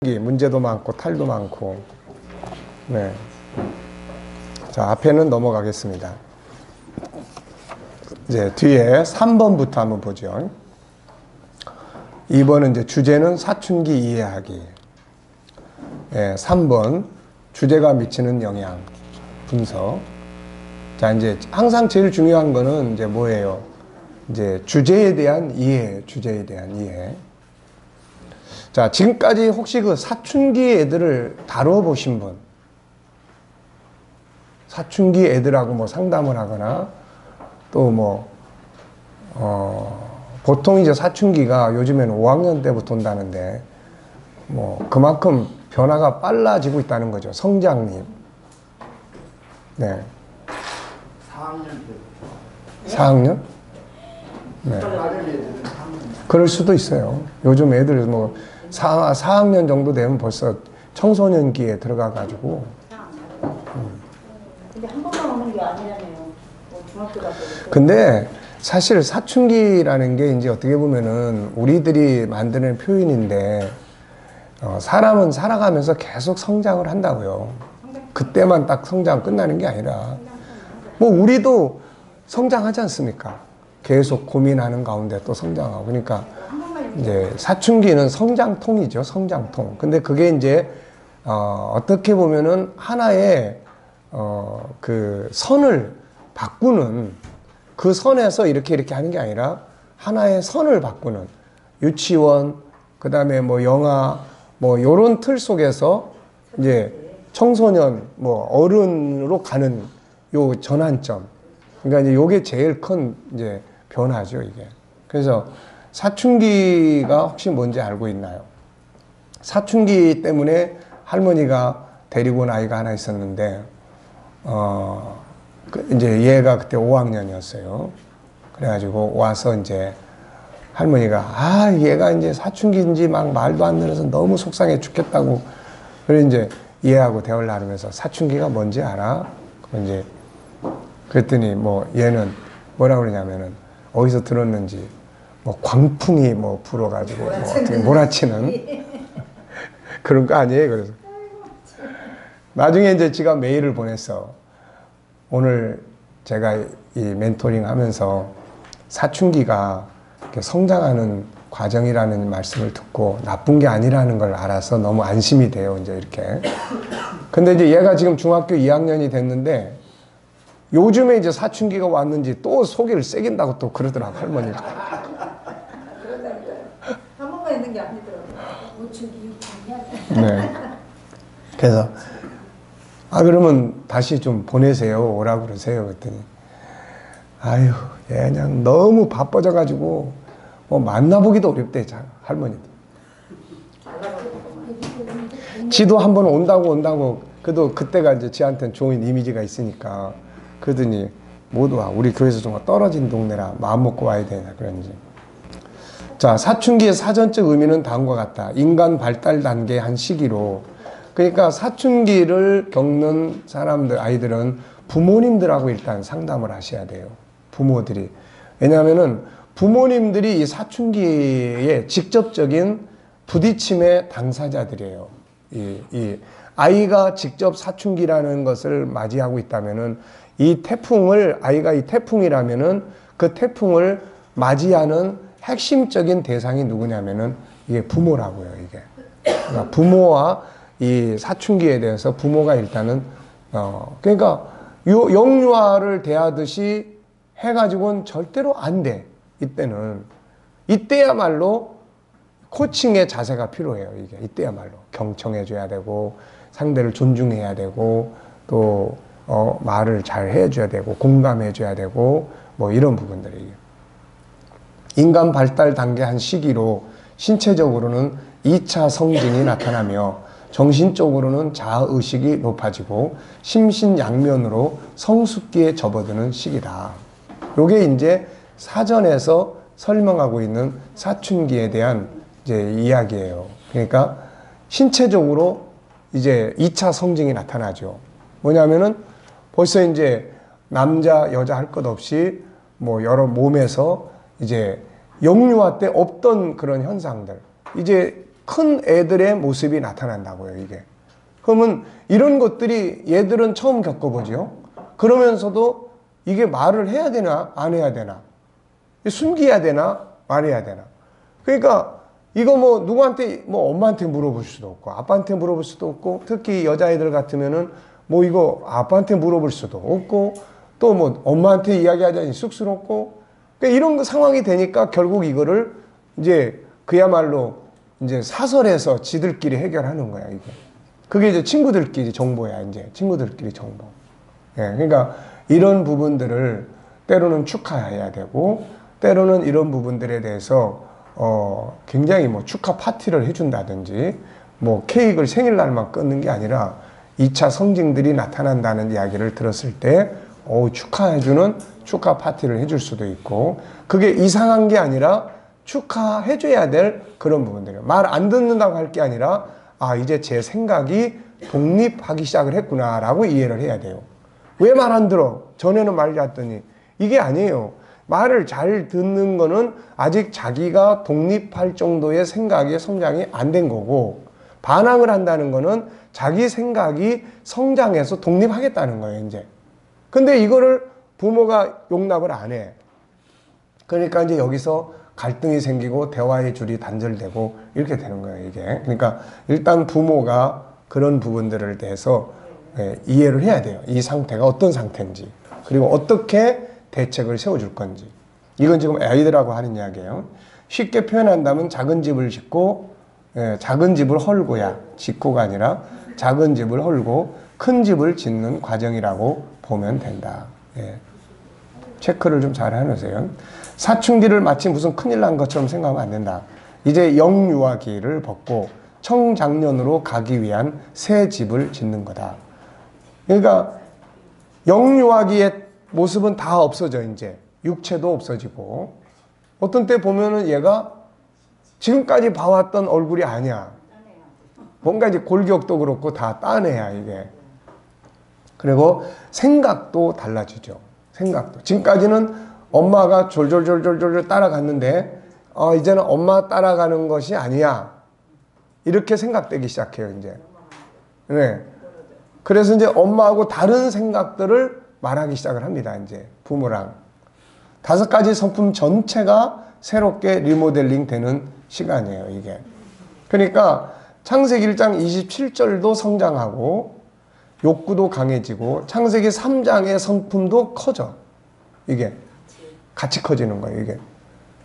문제도 많고 탈도 많고. 네. 자, 앞에는 넘어가겠습니다. 이제 뒤에 3번부터 한번 보죠. 2번은 이제 주제는 사춘기 이해하기. 예, 3번 주제가 미치는 영향 분석. 자, 이제 항상 제일 중요한 거는 이제 뭐예요? 이제 주제에 대한 이해, 주제에 대한 이해. 자, 지금까지 혹시 그 사춘기 애들을 다뤄보신 분? 사춘기 애들하고 뭐 상담을 하거나 또 뭐, 보통 이제 사춘기가 요즘에는 5학년 때부터 온다는데 뭐 그만큼 변화가 빨라지고 있다는 거죠. 성장님. 네. 4학년 때부터. 4학년? 네. 그럴 수도 있어요. 요즘 애들 뭐 4학년 정도 되면 벌써 청소년기에 들어가가지고. 근데 한 번만 오는 게 아니라네요. 뭐 중학교 가서. 근데 사실 사춘기라는 게 이제 어떻게 보면은 우리들이 만드는 표현인데, 사람은 살아가면서 계속 성장을 한다고요. 그때만 딱 성장 끝나는 게 아니라, 뭐 우리도 성장하지 않습니까? 계속 고민하는 가운데 또 성장하고. 그러니까 이제 사춘기는 성장통이죠. 성장통. 근데 그게 이제 어떻게 보면은 하나의 그 선을 바꾸는, 그 선에서 이렇게 하는 게 아니라 하나의 선을 바꾸는, 유치원, 그 다음에 뭐 영아, 뭐 요런 틀 속에서 이제 청소년, 뭐 어른으로 가는 요 전환점. 그러니까 이제 요게 제일 큰 이제 변화죠, 이게. 그래서 사춘기가 혹시 뭔지 알고 있나요? 사춘기 때문에 할머니가 데리고 온 아이가 하나 있었는데, 이제 얘가 그때 5학년이었어요. 그래가지고 와서 이제 할머니가, 얘가 이제 사춘기인지 막 말도 안 들어서 너무 속상해 죽겠다고. 그래 이제 얘하고 대화를 나누면서 사춘기가 뭔지 알아? 이제 그랬더니 뭐 얘는 뭐라고 그러냐면은 어디서 들었는지 뭐 광풍이 뭐 불어가지고 뭐 어떻게 몰아치는 그런 거 아니에요? 그래서 나중에 이제 지가 메일을 보냈어. 오늘 제가 이 멘토링 하면서 사춘기가 이렇게 성장하는 과정이라는 말씀을 듣고 나쁜 게 아니라는 걸 알아서 너무 안심이 돼요. 이제 이렇게. 근데 이제 얘가 지금 중학교 2학년이 됐는데 요즘에 이제 사춘기가 왔는지 또 소개를 새긴다고 또 그러더라고, 할머니가. 한 번만 있는 게 아니더라고요. 우측이 네. 그래서, 그러면 다시 좀 보내세요. 오라고 그러세요. 그랬더니, 아유, 얘 그냥 너무 바빠져가지고, 뭐 만나보기도 어렵대, 할머니도. 지도 한번 온다고, 그래도 그때가 이제 지한테는 좋은 이미지가 있으니까. 그러더니 못 와. 우리 교회에서 좀 떨어진 동네라 마음 먹고 와야 되냐 그런지. 자, 사춘기의 사전적 의미는 다음과 같다. 인간 발달 단계의 한 시기로. 그러니까 사춘기를 겪는 사람들, 아이들은 부모님들하고 일단 상담을 하셔야 돼요. 부모들이. 왜냐하면은 부모님들이 이 사춘기의 직접적인 부딪힘의 당사자들이에요. 이 아이가 직접 사춘기라는 것을 맞이하고 있다면은 이 태풍을, 아이가 이 태풍이라면은 그 태풍을 맞이하는 핵심적인 대상이 누구냐면은 이게 부모라고요, 이게. 그러니까 부모와 이 사춘기에 대해서 부모가 일단은, 그러니까 영유아를 대하듯이 해가지고는 절대로 안 돼, 이때는. 이때야말로 코칭의 자세가 필요해요, 이게. 이때야말로. 경청해줘야 되고, 상대를 존중해야 되고, 또, 말을 잘 해줘야 되고, 공감해줘야 되고, 뭐 이런 부분들이에요. 인간 발달 단계 한 시기로 신체적으로는 2차 성징이 나타나며 정신적으로는 자아의식이 높아지고 심신양면으로 성숙기에 접어드는 시기다. 요게 이제 사전에서 설명하고 있는 사춘기에 대한 이제 이야기예요. 그러니까 신체적으로 이제 2차 성징이 나타나죠. 뭐냐면은 벌써 이제 남자, 여자 할 것 없이 뭐 여러 몸에서 이제 영유아 때 없던 그런 현상들. 이제 큰 애들의 모습이 나타난다고요, 이게. 그러면 이런 것들이 얘들은 처음 겪어보죠. 그러면서도 이게 말을 해야 되나, 안 해야 되나? 숨겨야 되나, 말해야 되나? 그러니까 이거 뭐 누구한테, 뭐 엄마한테 물어볼 수도 없고, 아빠한테 물어볼 수도 없고, 특히 여자애들 같으면은 뭐 이거 아빠한테 물어볼 수도 없고, 또 뭐 엄마한테 이야기하자니 쑥스럽고, 그러니까 이런 상황이 되니까 결국 이거를 이제 그야말로 이제 사설에서 지들끼리 해결하는 거야, 이게. 그게 이제 친구들끼리 정보야, 이제. 친구들끼리 정보. 예, 그러니까 이런 부분들을 때로는 축하해야 되고, 때로는 이런 부분들에 대해서 굉장히 뭐 축하 파티를 해준다든지, 뭐 케이크를 생일날만 끊는 게 아니라 2차 성징들이 나타난다는 이야기를 들었을 때 축하해주는 축하 파티를 해줄 수도 있고, 그게 이상한 게 아니라 축하해줘야 될 그런 부분들이에요. 말 안 듣는다고 할 게 아니라 이제 제 생각이 독립하기 시작을 했구나 라고 이해를 해야 돼요. 왜 말 안 들어? 전에는 말 잘했더니. 이게 아니에요. 말을 잘 듣는 거는 아직 자기가 독립할 정도의 생각의 성장이 안 된 거고, 반항을 한다는 거는 자기 생각이 성장해서 독립하겠다는 거예요, 이제. 근데 이거를 부모가 용납을 안 해. 그러니까 이제 여기서 갈등이 생기고 대화의 줄이 단절되고 이렇게 되는 거예요, 이게. 그러니까 일단 부모가 그런 부분들을 대해서 이해를 해야 돼요. 이 상태가 어떤 상태인지. 그리고 어떻게 대책을 세워줄 건지. 이건 지금 아이들하고 하는 이야기예요. 쉽게 표현한다면 작은 집을 짓고, 작은 집을 헐고야, 짓고가 아니라 작은 집을 헐고 큰 집을 짓는 과정이라고 보면 된다. 체크를 좀 잘 해놓으세요. 사춘기를 마치 무슨 큰일 난 것처럼 생각하면 안 된다. 이제 영유아기를 벗고 청장년으로 가기 위한 새 집을 짓는 거다. 그러니까 영유아기의 모습은 다 없어져, 이제. 육체도 없어지고. 어떤 때 보면은 얘가 지금까지 봐왔던 얼굴이 아니야. 뭔가 이제 골격도 그렇고 다 딴 애야, 이게. 그리고 생각도 달라지죠. 생각도. 지금까지는 엄마가 졸졸졸졸졸 따라갔는데, 이제는 엄마 따라가는 것이 아니야. 이렇게 생각되기 시작해요, 이제. 네. 그래서 이제 엄마하고 다른 생각들을 말하기 시작을 합니다, 이제. 부모랑. 5가지 성품 전체가 새롭게 리모델링 되는 시간이에요, 이게. 그러니까 창세기 1장 27절도 성장하고, 욕구도 강해지고, 창세기 3장의 성품도 커져. 이게. 같이 커지는 거예요, 이게.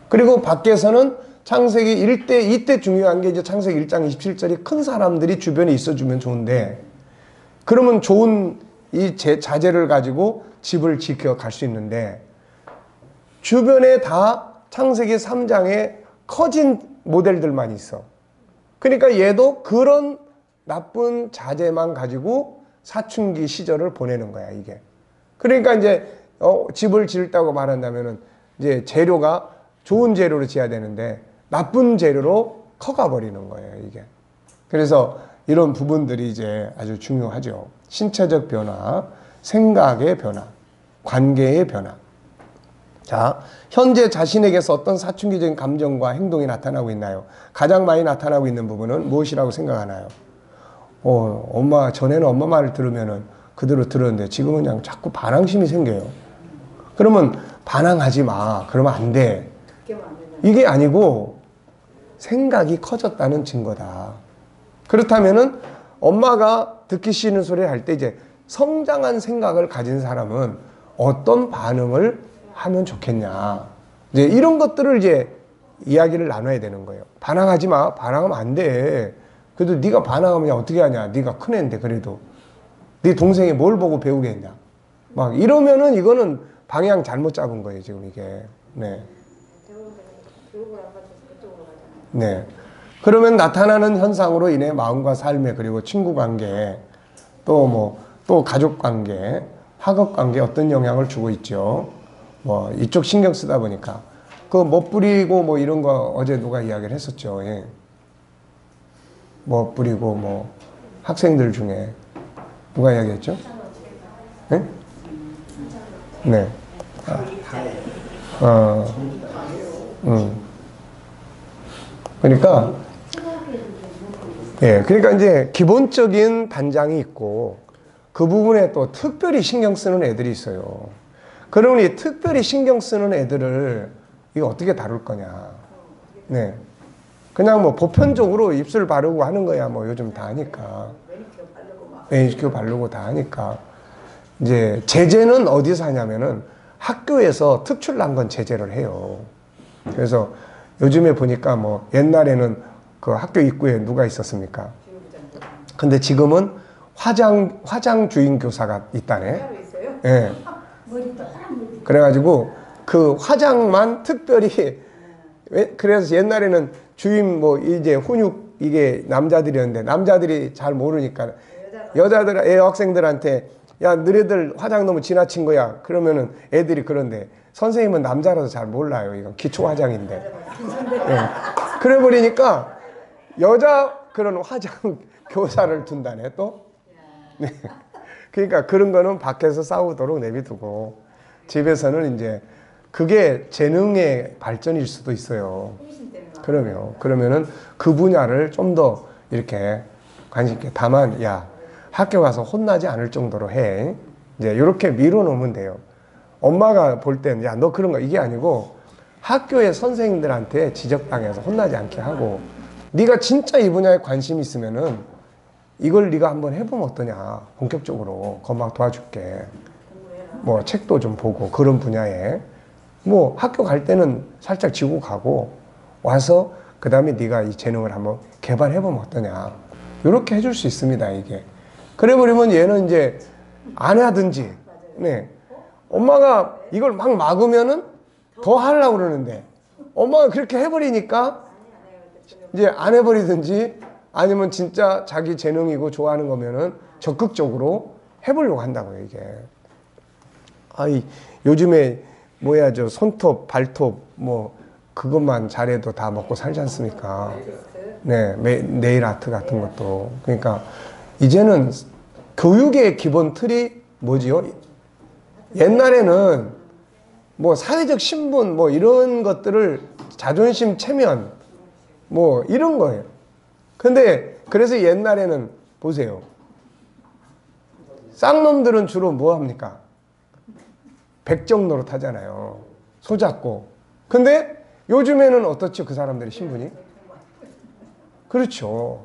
그리고 밖에서는 창세기 이때 중요한 게 이제 창세기 1장 27절이 큰 사람들이 주변에 있어주면 좋은데, 그러면 좋은 이 자재를 가지고 집을 지켜갈 수 있는데, 주변에 다 창세기 3장에 커진 모델들만 있어. 그러니까 얘도 그런 나쁜 자재만 가지고 사춘기 시절을 보내는 거야, 이게. 그러니까 이제 집을 지었다고 말한다면은 이제 재료가 좋은 재료로 지어야 되는데 나쁜 재료로 커가 버리는 거예요, 이게. 그래서 이런 부분들이 이제 아주 중요하죠. 신체적 변화, 생각의 변화, 관계의 변화. 자, 현재 자신에게서 어떤 사춘기적인 감정과 행동이 나타나고 있나요? 가장 많이 나타나고 있는 부분은 무엇이라고 생각하나요? 전에는 엄마 말을 들으면은 그대로 들었는데 지금은 그냥 자꾸 반항심이 생겨요. 그러면 반항하지 마. 그러면 안 돼. 이게 아니고 생각이 커졌다는 증거다. 그렇다면은 엄마가 듣기 싫은 소리를 할 때 이제 성장한 생각을 가진 사람은 어떤 반응을 하면 좋겠냐. 이제 이런 것들을 이제 이야기를 나눠야 되는 거예요. 반항하지 마. 반항하면 안 돼. 그래도 네가 반항하면 어떻게 하냐. 네가 큰 애인데 그래도. 네 동생이 뭘 보고 배우겠냐. 막 이러면은 이거는 방향 잘못 잡은 거예요, 지금 이게. 네. 네. 그러면 나타나는 현상으로 인해 마음과 삶에, 그리고 친구 관계, 또 가족 관계, 학업 관계에 어떤 영향을 주고 있죠. 이쪽 신경 쓰다 보니까. 멋부리고 이런 거 어제 누가 이야기를 했었죠. 예. 멋부리고 학생들 중에 누가 이야기했죠? 네? 네. 그러니까 예, 그러니까 이제 기본적인 단장이 있고 그 부분에 또 특별히 신경 쓰는 애들이 있어요. 그러니 특별히 신경 쓰는 애들을 이거 어떻게 다룰 거냐. 네. 그냥 뭐 보편적으로 입술 바르고 하는 거야. 뭐 요즘 다 하니까. 매니큐어 바르고 다 하니까. 이제 제재는 어디서 하냐면은 학교에서 특출난 건 제재를 해요. 그래서 요즘에 보니까 뭐 옛날에는 그 학교 입구에 누가 있었습니까? 근데 지금은 화장 주인 교사가 있다네. 예. 그래가지고 그 화장만 특별히 그래서 옛날에는 주임 뭐 이제 훈육 이게 남자들이었는데 남자들이 잘 모르니까 여자들 여학생들한테 야 너희들 화장 너무 지나친 거야 그러면은 애들이 그런데 선생님은 남자라서 잘 몰라요. 이건 기초 화장인데. 예. 그래 버리니까 여자 그런 화장 교사를 둔다네 또. 네. 그러니까 그런 거는 밖에서 싸우도록 내비두고 집에서는 이제 그게 재능의 발전일 수도 있어요. 그러면은 그 분야를 좀 더 이렇게 관심 있게 다만 야 학교 가서 혼나지 않을 정도로 해. 이제 이렇게 밀어놓으면 돼요. 엄마가 볼 때는 야 너 그런 거 이게 아니고 학교의 선생님들한테 지적당해서 혼나지 않게 하고 네가 진짜 이 분야에 관심이 있으면은 이걸 네가 한번 해보면 어떠냐. 본격적으로 건방 도와줄게. 뭐 책도 좀 보고 그런 분야에 뭐 학교 갈 때는 살짝 지고 가고 와서 그 다음에 네가 이 재능을 한번 개발해보면 어떠냐. 이렇게 해줄 수 있습니다. 이게 그래 버리면 얘는 이제 안 하든지 네. 엄마가 이걸 막 막으면은 더 하려고 그러는데 엄마가 그렇게 해버리니까 이제 안 해버리든지 아니면 진짜 자기 재능이고 좋아하는 거면은 적극적으로 해보려고 한다고요, 이게. 아이, 요즘에 뭐야, 저 손톱, 발톱, 뭐, 그것만 잘해도 다 먹고 살지 않습니까? 네, 네일 아트 같은 것도. 그러니까, 이제는 교육의 기본 틀이 뭐지요? 옛날에는 뭐 사회적 신분, 뭐 이런 것들을 자존심 체면, 뭐 이런 거예요. 근데 그래서 옛날에는 보세요. 쌍놈들은 주로 뭐 합니까? 백정 노릇 하잖아요. 소잡고. 근데 요즘에는 어떻죠? 그 사람들의 신분이? 그렇죠.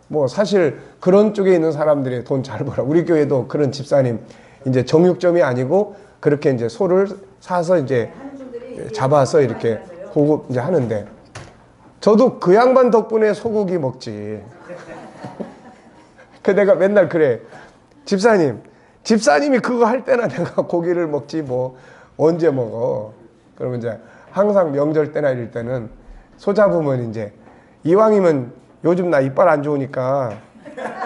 뭐 사실 그런 쪽에 있는 사람들이 돈 잘 벌어. 우리 교회도 그런 집사님 이제 정육점이 아니고 그렇게 이제 소를 사서 이제 잡아서 이렇게 고급 이제 하는데 저도 그 양반 덕분에 소고기 먹지. 그 내가 맨날 그래. 집사님이 그거 할 때나 내가 고기를 먹지 뭐 언제 먹어. 그러면 이제 항상 명절 때나 이럴 때는 소 잡으면 이제 이왕이면 요즘 나 이빨 안 좋으니까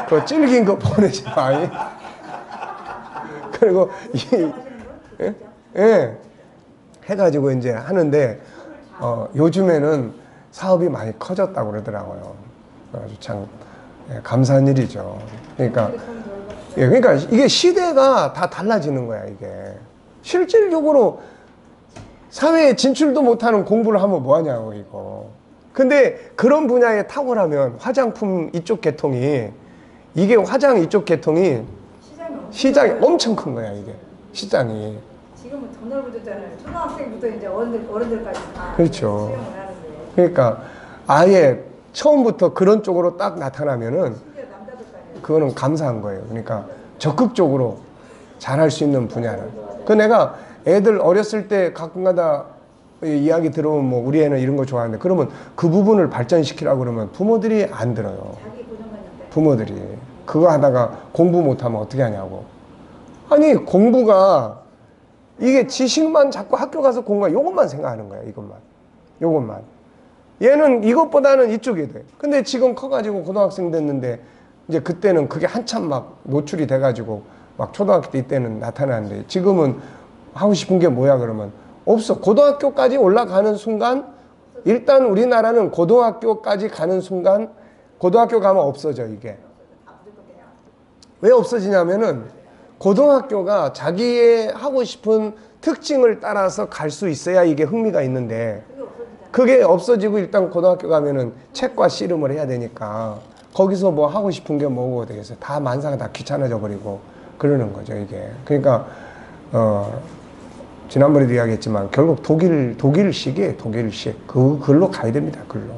그 질긴 거 보내지 마. 그리고 예, 해가지고 이제 하는데 요즘에는 사업이 많이 커졌다고 그러더라고요. 아주 참 감사한 일이죠. 그러니까 그러니까 이게 시대가 다 달라지는 거야. 이게 실질적으로 사회에 진출도 못하는 공부를 하면 뭐하냐고 이거. 근데 그런 분야에 탁월하면 화장품 이쪽 계통이 이게 화장 이쪽 계통이 시장이 엄청 큰 거야. 이게 시장이. 지금은 더 넓어졌잖아요. 초등학생부터 이제 어른들까지 다 그렇죠. 수영을 하는데. 그러니까 아예 처음부터 그런 쪽으로 딱 나타나면은 그거는 감사한 거예요. 그러니까 적극적으로 잘할 수 있는 분야를. 그 내가 애들 어렸을 때 가끔가다 이야기 들어오면 뭐 우리 애는 이런 거 좋아하는데 그러면 그 부분을 발전시키라고 그러면 부모들이 안 들어요. 부모들이 그거 하다가 공부 못하면 어떻게 하냐고. 아니 공부가 이게 지식만 자꾸 학교 가서 공부하 요것만 생각하는 거야. 요것만 얘는 이것보다는 이쪽이 돼. 근데 지금 커가지고 고등학생 됐는데 이제 그때는 그게 한참 막 노출이 돼가지고 막 초등학교 때 이때는 나타나는데 지금은 하고 싶은 게 뭐야 그러면 없어. 고등학교까지 올라가는 순간 일단 우리나라는 고등학교까지 가는 순간 고등학교 가면 없어져. 이게 왜 없어지냐면은 고등학교가 자기의 하고 싶은 특징을 따라서 갈 수 있어야 이게 흥미가 있는데 그게 없어지고 일단 고등학교 가면은 책과 씨름을 해야 되니까 거기서 뭐 하고 싶은 게 뭐고 되겠어요. 다 만사가 다 귀찮아져 버리고 그러는 거죠, 이게. 그러니까 지난번에도 이야기했지만 결국 독일식이에요, 독일식. 글로 가야 됩니다, 글로.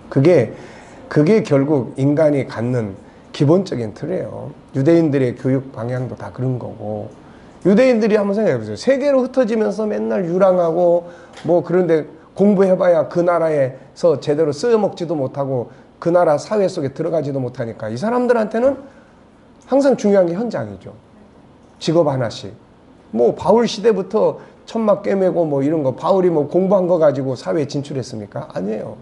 그게 결국 인간이 갖는 기본적인 틀이에요. 유대인들의 교육 방향도 다 그런 거고. 유대인들이 한번 생각해 보세요. 세계로 흩어지면서 맨날 유랑하고 뭐 그런데 공부해봐야 그 나라에서 제대로 쓰여먹지도 못하고 그 나라 사회 속에 들어가지도 못하니까 이 사람들한테는 항상 중요한 게 현장이죠. 직업 하나씩. 뭐 바울 시대부터 천막 꿰매고 뭐 이런 거, 바울이 뭐 공부한 거 가지고 사회에 진출했습니까? 아니에요.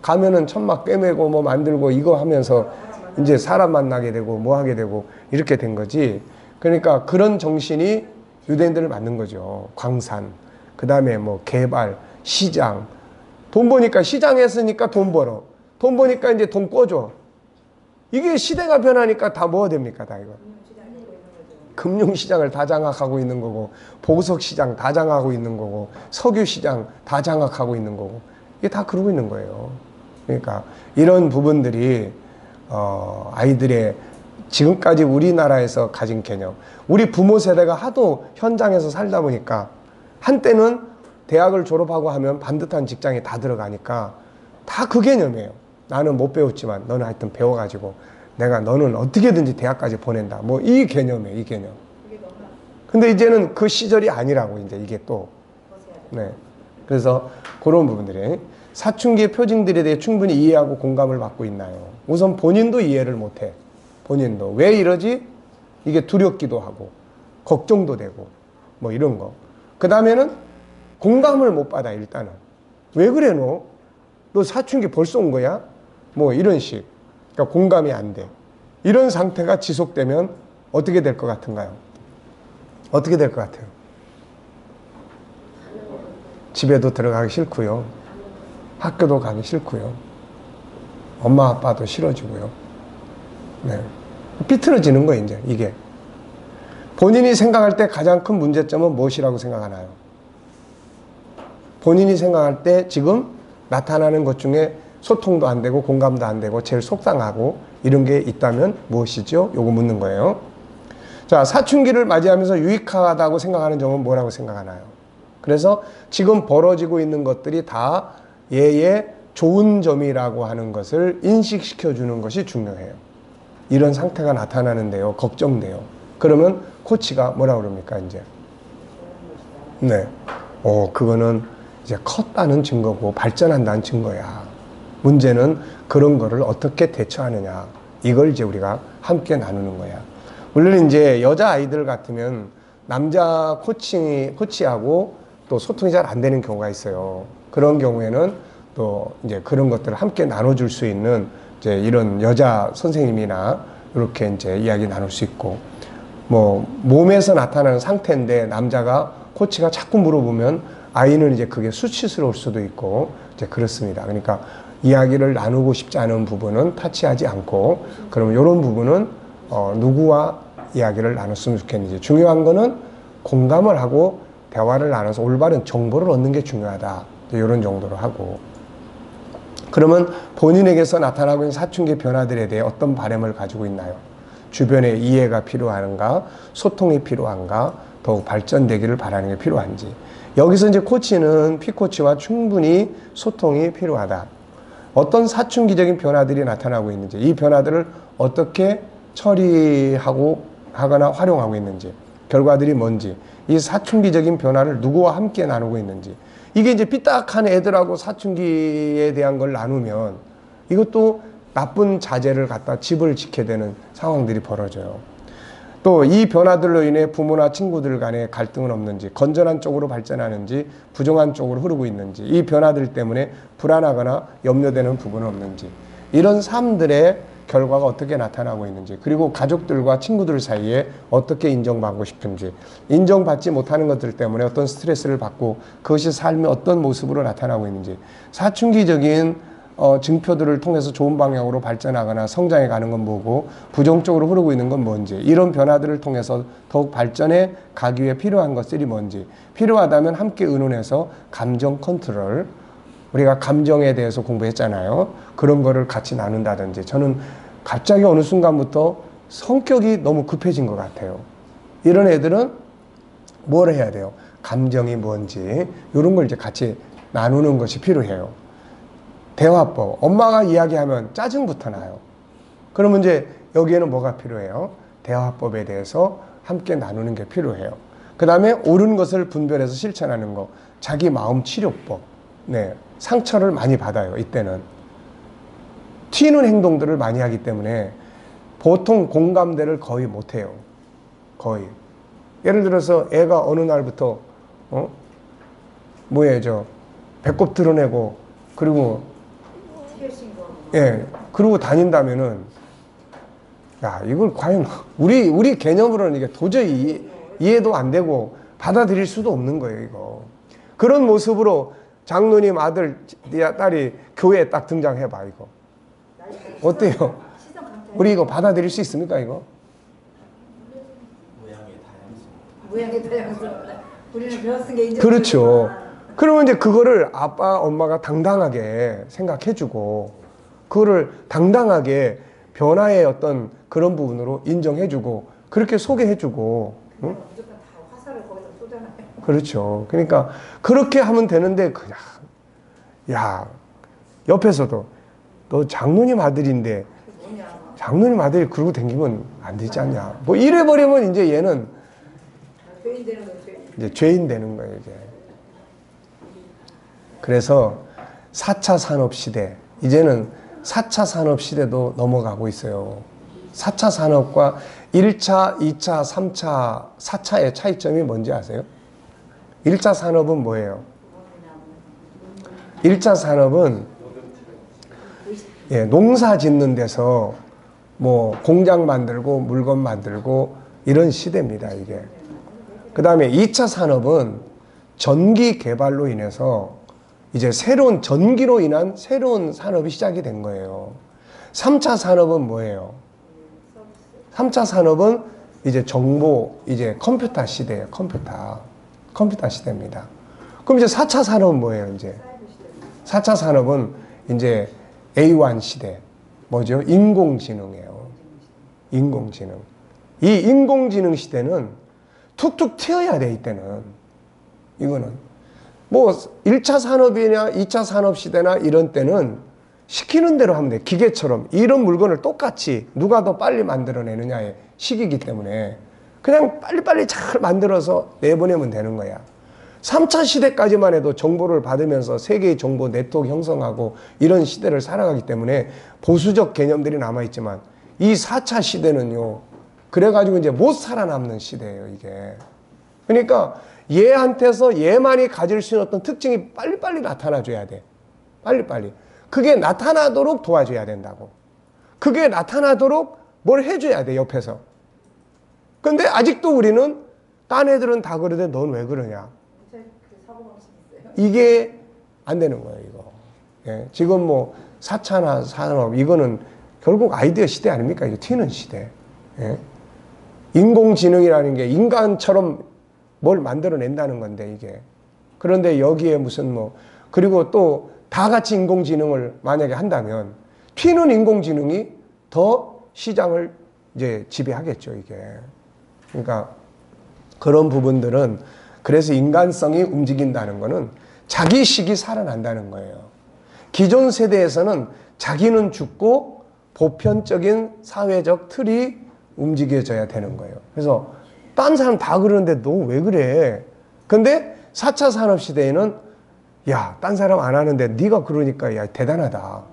가면은 천막 꿰매고 뭐 만들고 이거 하면서 이제 사람 만나게 되고 뭐 하게 되고 이렇게 된 거지. 그러니까 그런 정신이 유대인들을 만든 거죠. 광산, 그 다음에 뭐 개발, 시장. 돈 버니까 시장에 했으니까 돈 벌어. 돈 버니까 이제 돈 꿔줘. 이게 시대가 변하니까 다 뭐가 됩니까? 다 이거. 금융시장을 다 장악하고 있는 거고, 보석시장 다 장악하고 있는 거고, 석유시장 다 장악하고 있는 거고, 이게 다 그러고 있는 거예요. 그러니까 이런 부분들이 아이들의 지금까지 우리나라에서 가진 개념, 우리 부모 세대가 하도 현장에서 살다 보니까 한때는 대학을 졸업하고 하면 반듯한 직장에 다 들어가니까 다 그 개념이에요. 나는 못 배웠지만 너는 하여튼 배워가지고 내가 너는 어떻게든지 대학까지 보낸다. 뭐 이 개념이에요, 이 개념. 근데 이제는 그 시절이 아니라고, 이제 이게 또. 네. 그래서 그런 부분들이 사춘기의 표징들에 대해 충분히 이해하고 공감을 받고 있나요? 우선 본인도 이해를 못해. 본인도. 왜 이러지? 이게 두렵기도 하고, 걱정도 되고, 뭐 이런 거. 그 다음에는 공감을 못 받아, 일단은. 왜 그래, 너? 너 사춘기 벌써 온 거야? 뭐 이런 식. 그러니까 공감이 안 돼. 이런 상태가 지속되면 어떻게 될 것 같은가요? 어떻게 될 것 같아요? 집에도 들어가기 싫고요. 학교도 가기 싫고요. 엄마 아빠도 싫어지고요. 네. 삐뚤어지는 거예요, 이제 이게. 본인이 생각할 때 가장 큰 문제점은 무엇이라고 생각하나요? 본인이 생각할 때 지금 나타나는 것 중에 소통도 안 되고 공감도 안 되고 제일 속상하고 이런 게 있다면 무엇이죠? 요거 묻는 거예요. 자, 사춘기를 맞이하면서 유익하다고 생각하는 점은 뭐라고 생각하나요? 그래서 지금 벌어지고 있는 것들이 다 얘의 좋은 점이라고 하는 것을 인식시켜 주는 것이 중요해요. 이런 상태가 나타나는데요, 걱정돼요. 그러면 코치가 뭐라 그럽니까, 이제? 네. 그거는 이제 컸다는 증거고 발전한다는 증거야. 문제는 그런 거를 어떻게 대처하느냐. 이걸 이제 우리가 함께 나누는 거야. 물론 이제 여자아이들 같으면 남자 코치하고 또 소통이 잘 안 되는 경우가 있어요. 그런 경우에는 또 이제 그런 것들을 함께 나눠줄 수 있는 이제 이런 여자 선생님이나 이렇게 이제 이야기 나눌 수 있고, 뭐 몸에서 나타나는 상태인데 남자가 코치가 자꾸 물어보면 아이는 이제 그게 수치스러울 수도 있고 이제 그렇습니다. 그러니까 이야기를 나누고 싶지 않은 부분은 타치하지 않고, 그러면 이런 부분은 누구와 이야기를 나눴으면 좋겠는지. 중요한 거는 공감을 하고 대화를 나눠서 올바른 정보를 얻는 게 중요하다. 이런 정도로 하고. 그러면 본인에게서 나타나고 있는 사춘기 변화들에 대해 어떤 바람을 가지고 있나요? 주변의 이해가 필요한가? 소통이 필요한가? 더욱 발전되기를 바라는 게 필요한지. 여기서 이제 코치는 피코치와 충분히 소통이 필요하다. 어떤 사춘기적인 변화들이 나타나고 있는지, 이 변화들을 어떻게 처리하고 하거나 활용하고 있는지, 결과들이 뭔지, 이 사춘기적인 변화를 누구와 함께 나누고 있는지. 이게 이제 삐딱한 애들하고 사춘기에 대한 걸 나누면 이것도 나쁜 자제를 갖다 집을 지켜야 되는 상황들이 벌어져요. 또 이 변화들로 인해 부모나 친구들 간에 갈등은 없는지, 건전한 쪽으로 발전하는지, 부정한 쪽으로 흐르고 있는지, 이 변화들 때문에 불안하거나 염려되는 부분은 없는지, 이런 삶들의 결과가 어떻게 나타나고 있는지, 그리고 가족들과 친구들 사이에 어떻게 인정받고 싶은지, 인정받지 못하는 것들 때문에 어떤 스트레스를 받고 그것이 삶의 어떤 모습으로 나타나고 있는지, 사춘기적인 증표들을 통해서 좋은 방향으로 발전하거나 성장해 가는 건 뭐고 부정적으로 흐르고 있는 건 뭔지, 이런 변화들을 통해서 더욱 발전해 가기 위해 필요한 것들이 뭔지, 필요하다면 함께 의논해서 감정 컨트롤, 우리가 감정에 대해서 공부했잖아요. 그런 거를 같이 나눈다든지. 저는 갑자기 어느 순간부터 성격이 너무 급해진 것 같아요. 이런 애들은 뭘 해야 돼요? 감정이 뭔지 이런 걸 이제 같이 나누는 것이 필요해요. 대화법. 엄마가 이야기하면 짜증부터 나요. 그러면 이제 여기에는 뭐가 필요해요? 대화법에 대해서 함께 나누는 게 필요해요. 그 다음에 옳은 것을 분별해서 실천하는 거. 자기 마음 치료법. 네. 상처를 많이 받아요. 이때는. 튀는 행동들을 많이 하기 때문에 보통 공감대를 거의 못해요. 거의. 예를 들어서 애가 어느 날부터 배꼽 드러내고 그리고 그러고 다닌다면은 야, 이걸 과연 우리 개념으로는 이게 도저히 이해도 안 되고 받아들일 수도 없는 거예요, 이거. 그런 모습으로 장로님 아들, 딸이 교회에 딱 등장해봐, 이거. 어때요? 우리 이거 받아들일 수 있습니까, 이거? 모양이 다양스럽다. 우리는 배웠은 게 이제 그렇죠. 그러면 이제 그거를 아빠, 엄마가 당당하게 생각해주고, 그거를 당당하게 변화의 어떤 그런 부분으로 인정해주고, 그렇게 소개해주고, 응? 무조건 다 화살을 거기서 쏘잖아요. 그렇죠. 그러니까 그렇게 하면 되는데 그냥 야, 옆에서도 너 장로님 아들인데 장로님 아들이 그러고 다니면 안 되지 않냐. 뭐 이래버리면 이제 얘는 죄인 되는 거죠. 이제 죄인 되는 거예요, 이제. 그래서 4차 산업시대, 이제는 4차 산업시대도 넘어가고 있어요. 4차 산업과 1차, 2차, 3차, 4차의 차이점이 뭔지 아세요? 1차 산업은 뭐예요? 1차 산업은 농사 짓는 데서 뭐 공장 만들고 물건 만들고 이런 시대입니다, 이게. 그 다음에 2차 산업은 전기 개발로 인해서 이제 새로운 전기로 인한 새로운 산업이 시작이 된 거예요. 3차 산업은 뭐예요? 3차 산업은 이제 정보, 이제 컴퓨터 시대예요. 컴퓨터 시대입니다. 그럼 이제 4차 산업은 뭐예요, 이제? 4차 산업은 이제 A1 시대. 뭐죠? 인공지능이에요. 인공지능. 이 인공지능 시대는 툭툭 튀어야 돼, 이때는. 이거는. 뭐, 1차 산업이나 2차 산업 시대나 이런 때는 시키는 대로 하면 돼. 기계처럼. 이런 물건을 똑같이 누가 더 빨리 만들어내느냐의 시기이기 때문에 그냥 빨리빨리 잘 만들어서 내보내면 되는 거야. 3차 시대까지만 해도 정보를 받으면서 세계의 정보 네트워크 형성하고 이런 시대를 살아가기 때문에 보수적 개념들이 남아있지만 이 4차 시대는요, 그래가지고 이제 못 살아남는 시대예요, 이게. 그러니까 얘한테서 얘만이 가질 수 있는 어떤 특징이 빨리빨리 나타나줘야 돼. 빨리빨리. 그게 나타나도록 도와줘야 된다고. 그게 나타나도록 뭘 해줘야 돼, 옆에서. 근데 아직도 우리는 딴 애들은 다 그러는데 넌 왜 그러냐. 이게 안 되는 거예요, 이거. 예, 지금 뭐 4차나 산업, 이거는 결국 아이디어 시대 아닙니까? 이거 튀는 시대. 예? 인공지능이라는 게 인간처럼 뭘 만들어낸다는 건데, 이게. 그런데 여기에 무슨 뭐, 그리고 또 다 같이 인공지능을 만약에 한다면, 튀는 인공지능이 더 시장을 이제 지배하겠죠, 이게. 그러니까 그런 부분들은, 그래서 인간성이 움직인다는 거는 자기식이 살아난다는 거예요. 기존 세대에서는 자기는 죽고 보편적인 사회적 틀이 움직여져야 되는 거예요. 그래서 딴 사람 다 그러는데 너 왜 그래? 근데 4차 산업시대에는 야, 딴 사람 안 하는데 네가 그러니까 야, 대단하다.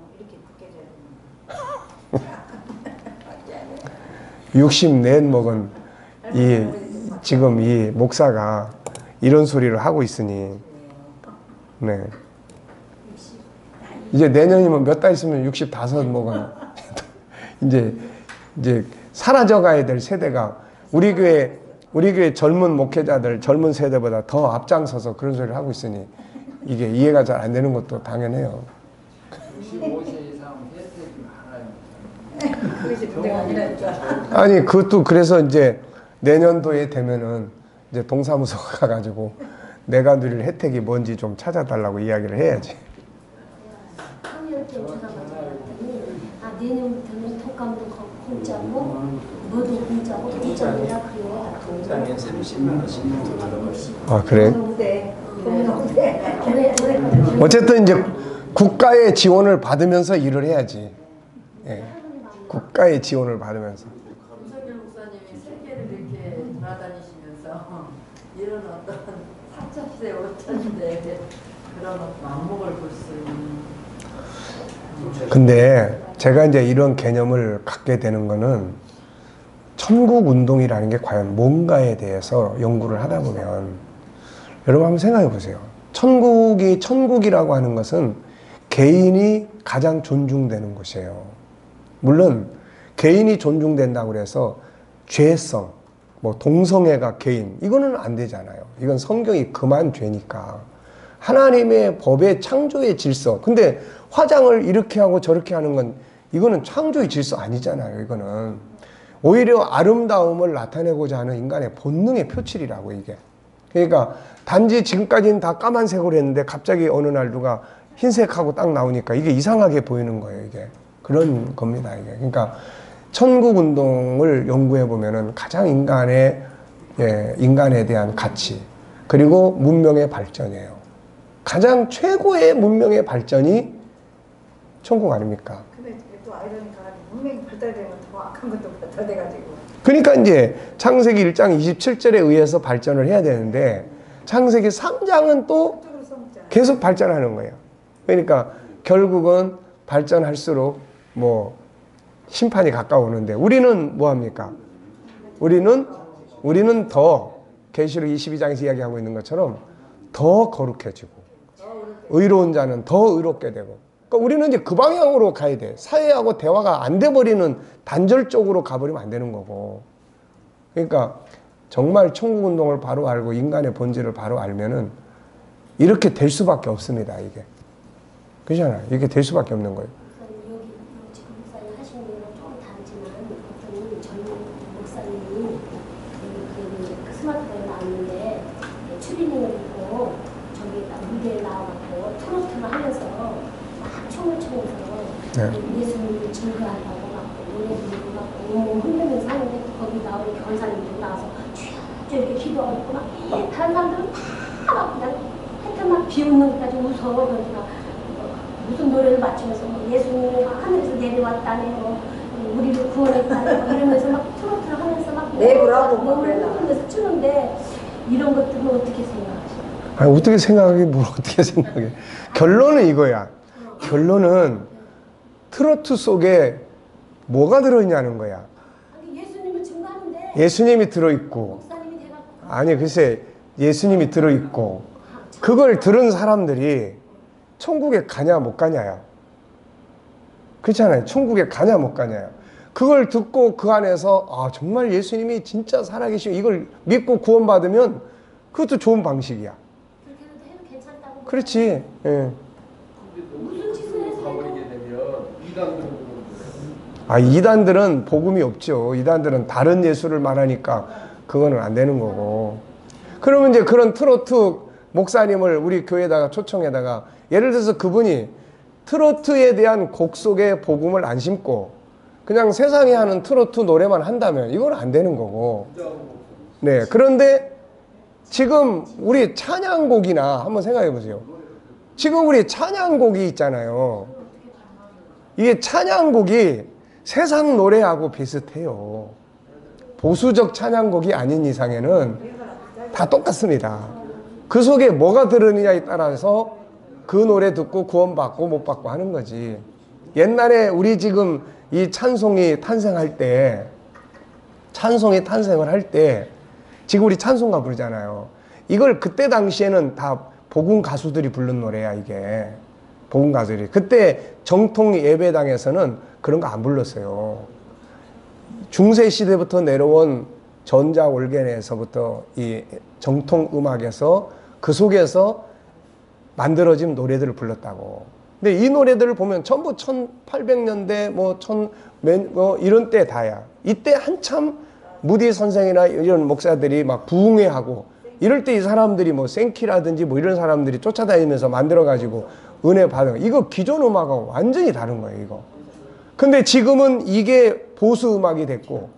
64 먹은 지금 이 목사가 이런 소리를 하고 있으니, 네. 이제 내년이면 몇 달 있으면 65 먹은 이제 사라져 가야 될 세대가 우리 교회 젊은 목회자들, 젊은 세대보다 더 앞장서서 그런 소리를 하고 있으니 이게 이해가 잘 안 되는 것도 당연해요. 65세 이상 혜택이 많아요. 그것이 문제가 아니라니까. 아니, 그것도 그래서 이제 내년도에 되면은 이제 동사무소 가가지고 내가 누릴 혜택이 뭔지 좀 찾아달라고 이야기를 해야지. 내년부터는 독감도 공짜고 뭐도 공짜고 공짜입니다. 그래요. 통장에 30만 원씩 들어가요. 아, 그래? 무대 무대 어쨌든 이제 국가의 지원을 받으면서 일을 해야지. 예. 국가의 지원을 받으면서. 김성길 목사님이 세계를 이렇게 돌아다니시면서 이런 어떤 4차 시대, 5차 시대 그런 안목을 볼 수 있는. 근데 제가 이제 이런 개념을 갖게 되는 거는 천국 운동이라는 게 과연 뭔가에 대해서 연구를 하다 보면 여러분 한번 생각해 보세요. 천국이라고 하는 것은 개인이 가장 존중되는 곳이에요. 물론 개인이 존중된다고 그래서 죄성, 뭐 동성애가 개인, 이거는 안 되잖아요. 이건 성경이 금한 죄니까. 하나님의 법의 창조의 질서. 근데 화장을 이렇게 하고 저렇게 하는 건 이거는 창조의 질서 아니잖아요. 이거는 오히려 아름다움을 나타내고자 하는 인간의 본능의 표출이라고 이게. 그러니까 단지 지금까지는 다 까만색으로 했는데 갑자기 어느 날 누가 흰색하고 딱 나오니까 이게 이상하게 보이는 거예요. 이게 그런 겁니다. 이게. 그러니까 천국 운동을 연구해 보면은 가장 인간에 대한 가치 그리고 문명의 발전이에요. 가장 최고의 문명의 발전이 천국 아닙니까? 근데 또 아이러니컬하게 분명히 발달되면 더 악한 것도 발달돼가지고 그러니까 이제 창세기 1장 27절에 의해서 발전을 해야 되는데 창세기 3장은 또 쪽으로 써먹잖아요. 계속 발전하는 거예요. 그러니까 결국은 발전할수록 뭐 심판이 가까우는데 우리는 뭐 합니까? 우리는 더 계시록 22장에서 이야기하고 있는 것처럼 더 거룩해지고 의로운 자는 더 의롭게 되고 그러니까 우리는 이제 그 방향으로 가야 돼. 사회하고 대화가 안 돼버리는 단절적으로 가버리면 안 되는 거고. 그러니까 정말 천국운동을 바로 알고 인간의 본질을 바로 알면은 이렇게 될 수밖에 없습니다. 이게. 그렇잖아요. 이게 될 수밖에 없는 거예요. 여기 지금 목사님 하시는 거랑 조금 다르지만 어떤 젊은 목사님이 그 스마트폰에 나왔는데 추리닝을 입고 저기 무대에 나와갖고 트로트를 하면서 막 춤을 추면서 예수님을 증거한다고 막 노래 부르고 막 온몸 흔들면서 하는데 거기 나오는 권사님들이 나와서 쭉 이렇게 기도하고 막 다른 사람들은 막 그냥 하여튼 막 비웃는 것까지 웃어. 그러니까 무슨 노래를 맞추면서 뭐 예수님이 막 하늘에서 내려왔다네 뭐 우리를 구원했다네 뭐 이러면서 막 트로트를 하면서 막 랩을 하고 막 몸을 그래요. 흔들면서 추는데 이런 것들은 어떻게 생각하세요? 아니, 어떻게 생각하기, 뭘 어떻게 생각해. 결론은 이거야. 결론은 트로트 속에 뭐가 들어있냐는 거야. 아니, 예수님을 증거하는데 예수님이 들어있고, 목사님이 돼갖고 아니, 글쎄, 예수님이 들어있고, 그걸 들은 사람들이 천국에 가냐, 못 가냐야. 그렇잖아요. 천국에 가냐, 못 가냐야. 그걸 듣고 그 안에서, 아, 정말 예수님이 진짜 살아계시고, 이걸 믿고 구원받으면 그것도 좋은 방식이야. 그렇게 해도 괜찮다고. 그렇지. 예. 무슨 짓을 해서 가버리게 되면 이단으로 아, 이단들은 복음이 없죠. 이단들은 다른 예수를 말하니까 그거는 안 되는 거고. 그러면 이제 그런 트로트 목사님을 우리 교회에다가 초청해다가 예를 들어서 그분이 트로트에 대한 곡 속에 복음을 안 심고 그냥 세상에 하는 트로트 노래만 한다면 이건 안 되는 거고. 네. 그런데 지금 우리 찬양곡이나 한번 생각해 보세요. 지금 우리 찬양곡이 있잖아요. 이게 찬양곡이 세상 노래하고 비슷해요. 보수적 찬양곡이 아닌 이상에는 다 똑같습니다. 그 속에 뭐가 들으느냐에 따라서 그 노래 듣고 구원받고 못 받고 하는 거지. 옛날에 우리 지금 이 찬송이 탄생할 때, 찬송이 탄생을 할 때, 지금 우리 찬송가 부르잖아요. 이걸 그때 당시에는 다 복음 가수들이 부른 노래야, 이게. 복음 가수들이. 그때 정통 예배당에서는 그런 거 안 불렀어요. 중세 시대부터 내려온 전자 올겐에서부터 이 정통 음악에서 그 속에서 만들어진 노래들을 불렀다고. 근데 이 노래들을 보면 전부 1800년대 뭐 이런 때 다야. 이때 한참 무디 선생이나 이런 목사들이 막 부흥회하고 이럴 때 이 사람들이 뭐 생키라든지 뭐 이런 사람들이 쫓아다니면서 만들어가지고 은혜 받은 거. 이거 기존 음악하고 완전히 다른 거예요, 이거. 근데 지금은 이게 보수 음악이 됐고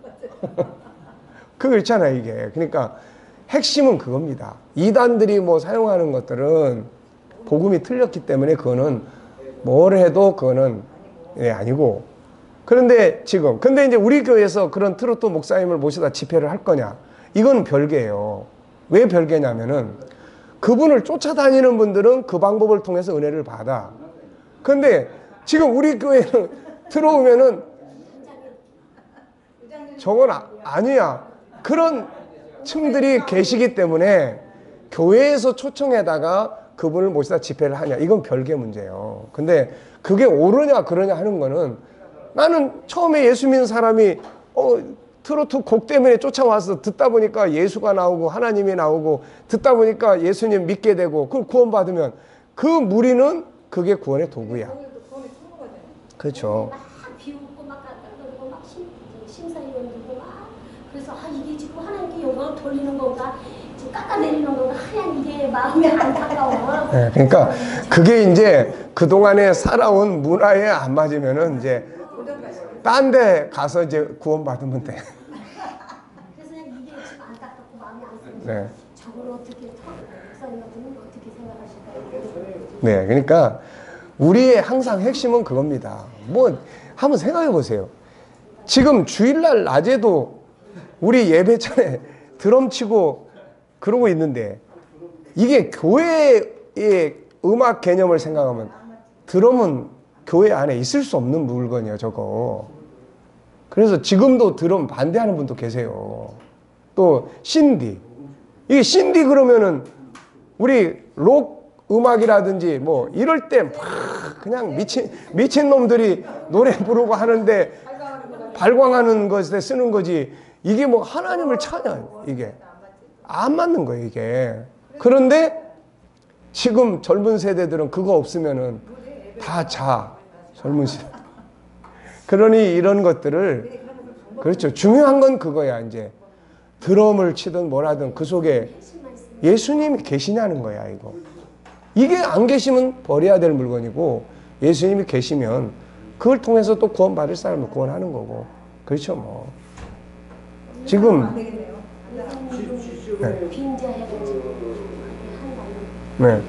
그거 있잖아요 이게. 그러니까 핵심은 그겁니다. 이단들이 뭐 사용하는 것들은 복음이 틀렸기 때문에 그거는 뭘 해도 그거는 아니고. 그런데 지금 근데 이제 우리 교회에서 그런 트로트 목사님을 모셔다 집회를 할 거냐, 이건 별개예요. 왜 별개냐면은 그분을 쫓아다니는 분들은 그 방법을 통해서 은혜를 받아. 근데 지금 우리 교회는 들어오면은 저건 아니야. 그런 층들이 계시기 때문에 교회에서 초청해다가 그분을 모시다 집회를 하냐, 이건 별개 문제예요. 근데 그게 옳으냐 그러냐 하는 거는, 나는 처음에 예수 믿는 사람이 트로트 곡 때문에 쫓아와서 듣다 보니까 예수가 나오고 하나님이 나오고 듣다 보니까 예수님 믿게 되고 그걸 구원받으면 그 무리는 그게 구원의 도구야. 그렇죠. 막 비웃고 막 깎아내리고 막 심사위원들도 막, 그래서 이게 지금 하나님께 영광을 돌리는 건가, 지금 깎아내리는 건가, 하얀 이게 마음이 안타까워. 네, 그러니까 그게 이제 그동안에 살아온 문화에 안 맞으면은 이제 딴 데 가서 이제 구원받으면 돼. 그래서 이게 지금 안타깝고 마음이 안 쓰는. 네. 저걸 어떻게 목사님 같은 분 어떻게 생각하실까요? 네, 그러니까 우리의 항상 핵심은 그겁니다. 뭐 한번 생각해 보세요. 지금 주일날 낮에도 우리 예배 전에 드럼 치고 그러고 있는데, 이게 교회의 음악 개념을 생각하면 드럼은 교회 안에 있을 수 없는 물건이에요, 저거. 그래서 지금도 드럼 반대하는 분도 계세요. 또 신디. 이게 신디 그러면은 우리 록 음악이라든지 뭐 이럴 때 막 그냥 미친 놈들이 노래 부르고 하는데 발광하는 것에 쓰는 거지. 이게 뭐 하나님을 찬양, 이게 안 맞는 거예요, 이게. 그런데 지금 젊은 세대들은 그거 없으면은 다 젊은 세대. 그러니 이런 것들을, 그렇죠. 중요한 건 그거야. 이제 드럼을 치든 뭐라든 그 속에 예수님이 계시냐는 거야, 이거. 이게 안 계시면 버려야 될 물건이고, 예수님이 계시면 그걸 통해서 또 구원받을 사람을 구원하는 거고. 그렇죠, 뭐. 지금 네. 빈자해가지고 네.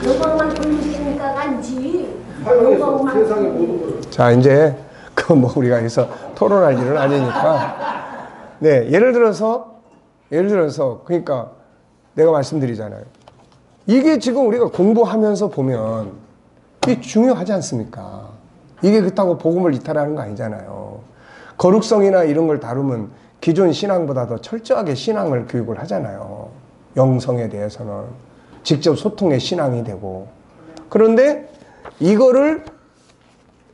영광만 돌리시니까 간지. 영광만. 자, 이제 그 뭐 우리가 여기서 토론할 일은 아니니까. 네, 예를 들어서 그러니까 내가 말씀드리잖아요. 이게 지금 우리가 공부하면서 보면 이게 중요하지 않습니까? 이게 그렇다고 복음을 이탈하는 거 아니잖아요. 거룩성이나 이런 걸 다루면 기존 신앙보다 더 철저하게 신앙을 교육을 하잖아요. 영성에 대해서는 직접 소통의 신앙이 되고. 그런데 이거를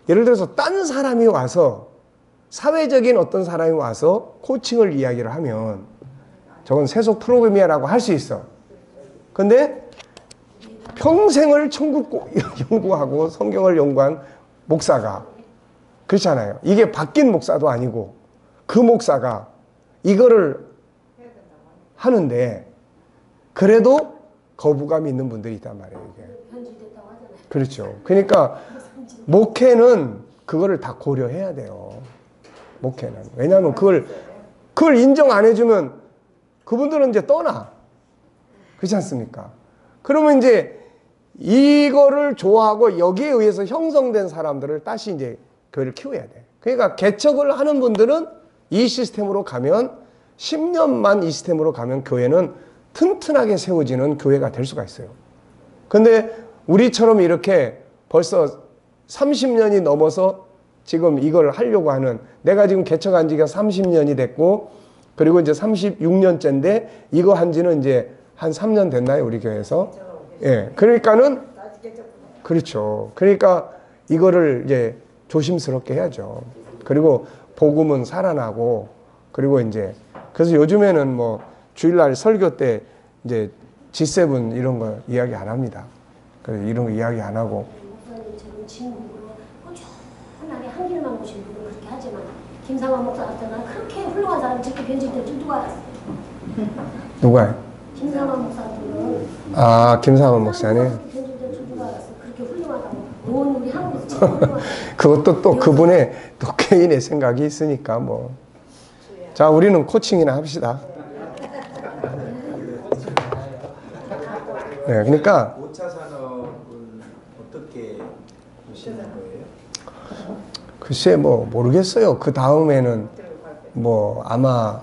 예를 들어서 딴 사람이 와서, 사회적인 어떤 사람이 와서 코칭을 이야기를 하면 저건 세속 프로그램이라고 할 수 있어. 근데 평생을 천국 연구하고 성경을 연구한 목사가, 그렇잖아요. 이게 바뀐 목사도 아니고 그 목사가 이거를 하는데 그래도 거부감이 있는 분들이 있단 말이에요, 이게. 그렇죠. 그러니까 목회는 그거를 다 고려해야 돼요. 목회는. 왜냐하면 그걸 인정 안 해주면 그분들은 이제 떠나. 그렇지 않습니까? 그러면 이제 이거를 좋아하고 여기에 의해서 형성된 사람들을 다시 이제 교회를 키워야 돼. 그러니까 개척을 하는 분들은 이 시스템으로 가면, 10년만 이 시스템으로 가면 교회는 튼튼하게 세워지는 교회가 될 수가 있어요. 근데 우리처럼 이렇게 벌써 30년이 넘어서 지금 이걸 하려고 하는, 내가 지금 개척한 지가 30년이 됐고, 그리고 이제 36년째인데 이거 한 지는 이제 한 3년 됐나요, 우리 교회에서? 예. 그러니까는, 그렇죠. 그러니까 이거를 이제 조심스럽게 해야죠. 그리고 복음은 살아나고, 그리고 이제, 그래서 요즘에는 뭐 주일날 설교 때 이제 G7 이런 거 이야기 안 합니다. 그래서 이런 거 이야기 안 하고. 목사님처럼 진국으로 꾸준하게 한 길만 오신 분은 그렇게 하지만, 김상환 목사 같은 그렇게 훌륭한 사람 저렇게 변질될 줄 누가 알았어요? 누가요? 김상환 목사 같은 아, 김상환 목사님. 변질될 줄 누가 알았어? 그렇게 훌륭하다고. 노는 그것도 또 그분의 또 개인의 생각이 있으니까 뭐. 자, 우리는 코칭이나 합시다. 네, 그러니까 5차 산업은 어떻게 보시는 거예요? 글쎄 뭐 모르겠어요. 그 다음에는 뭐 아마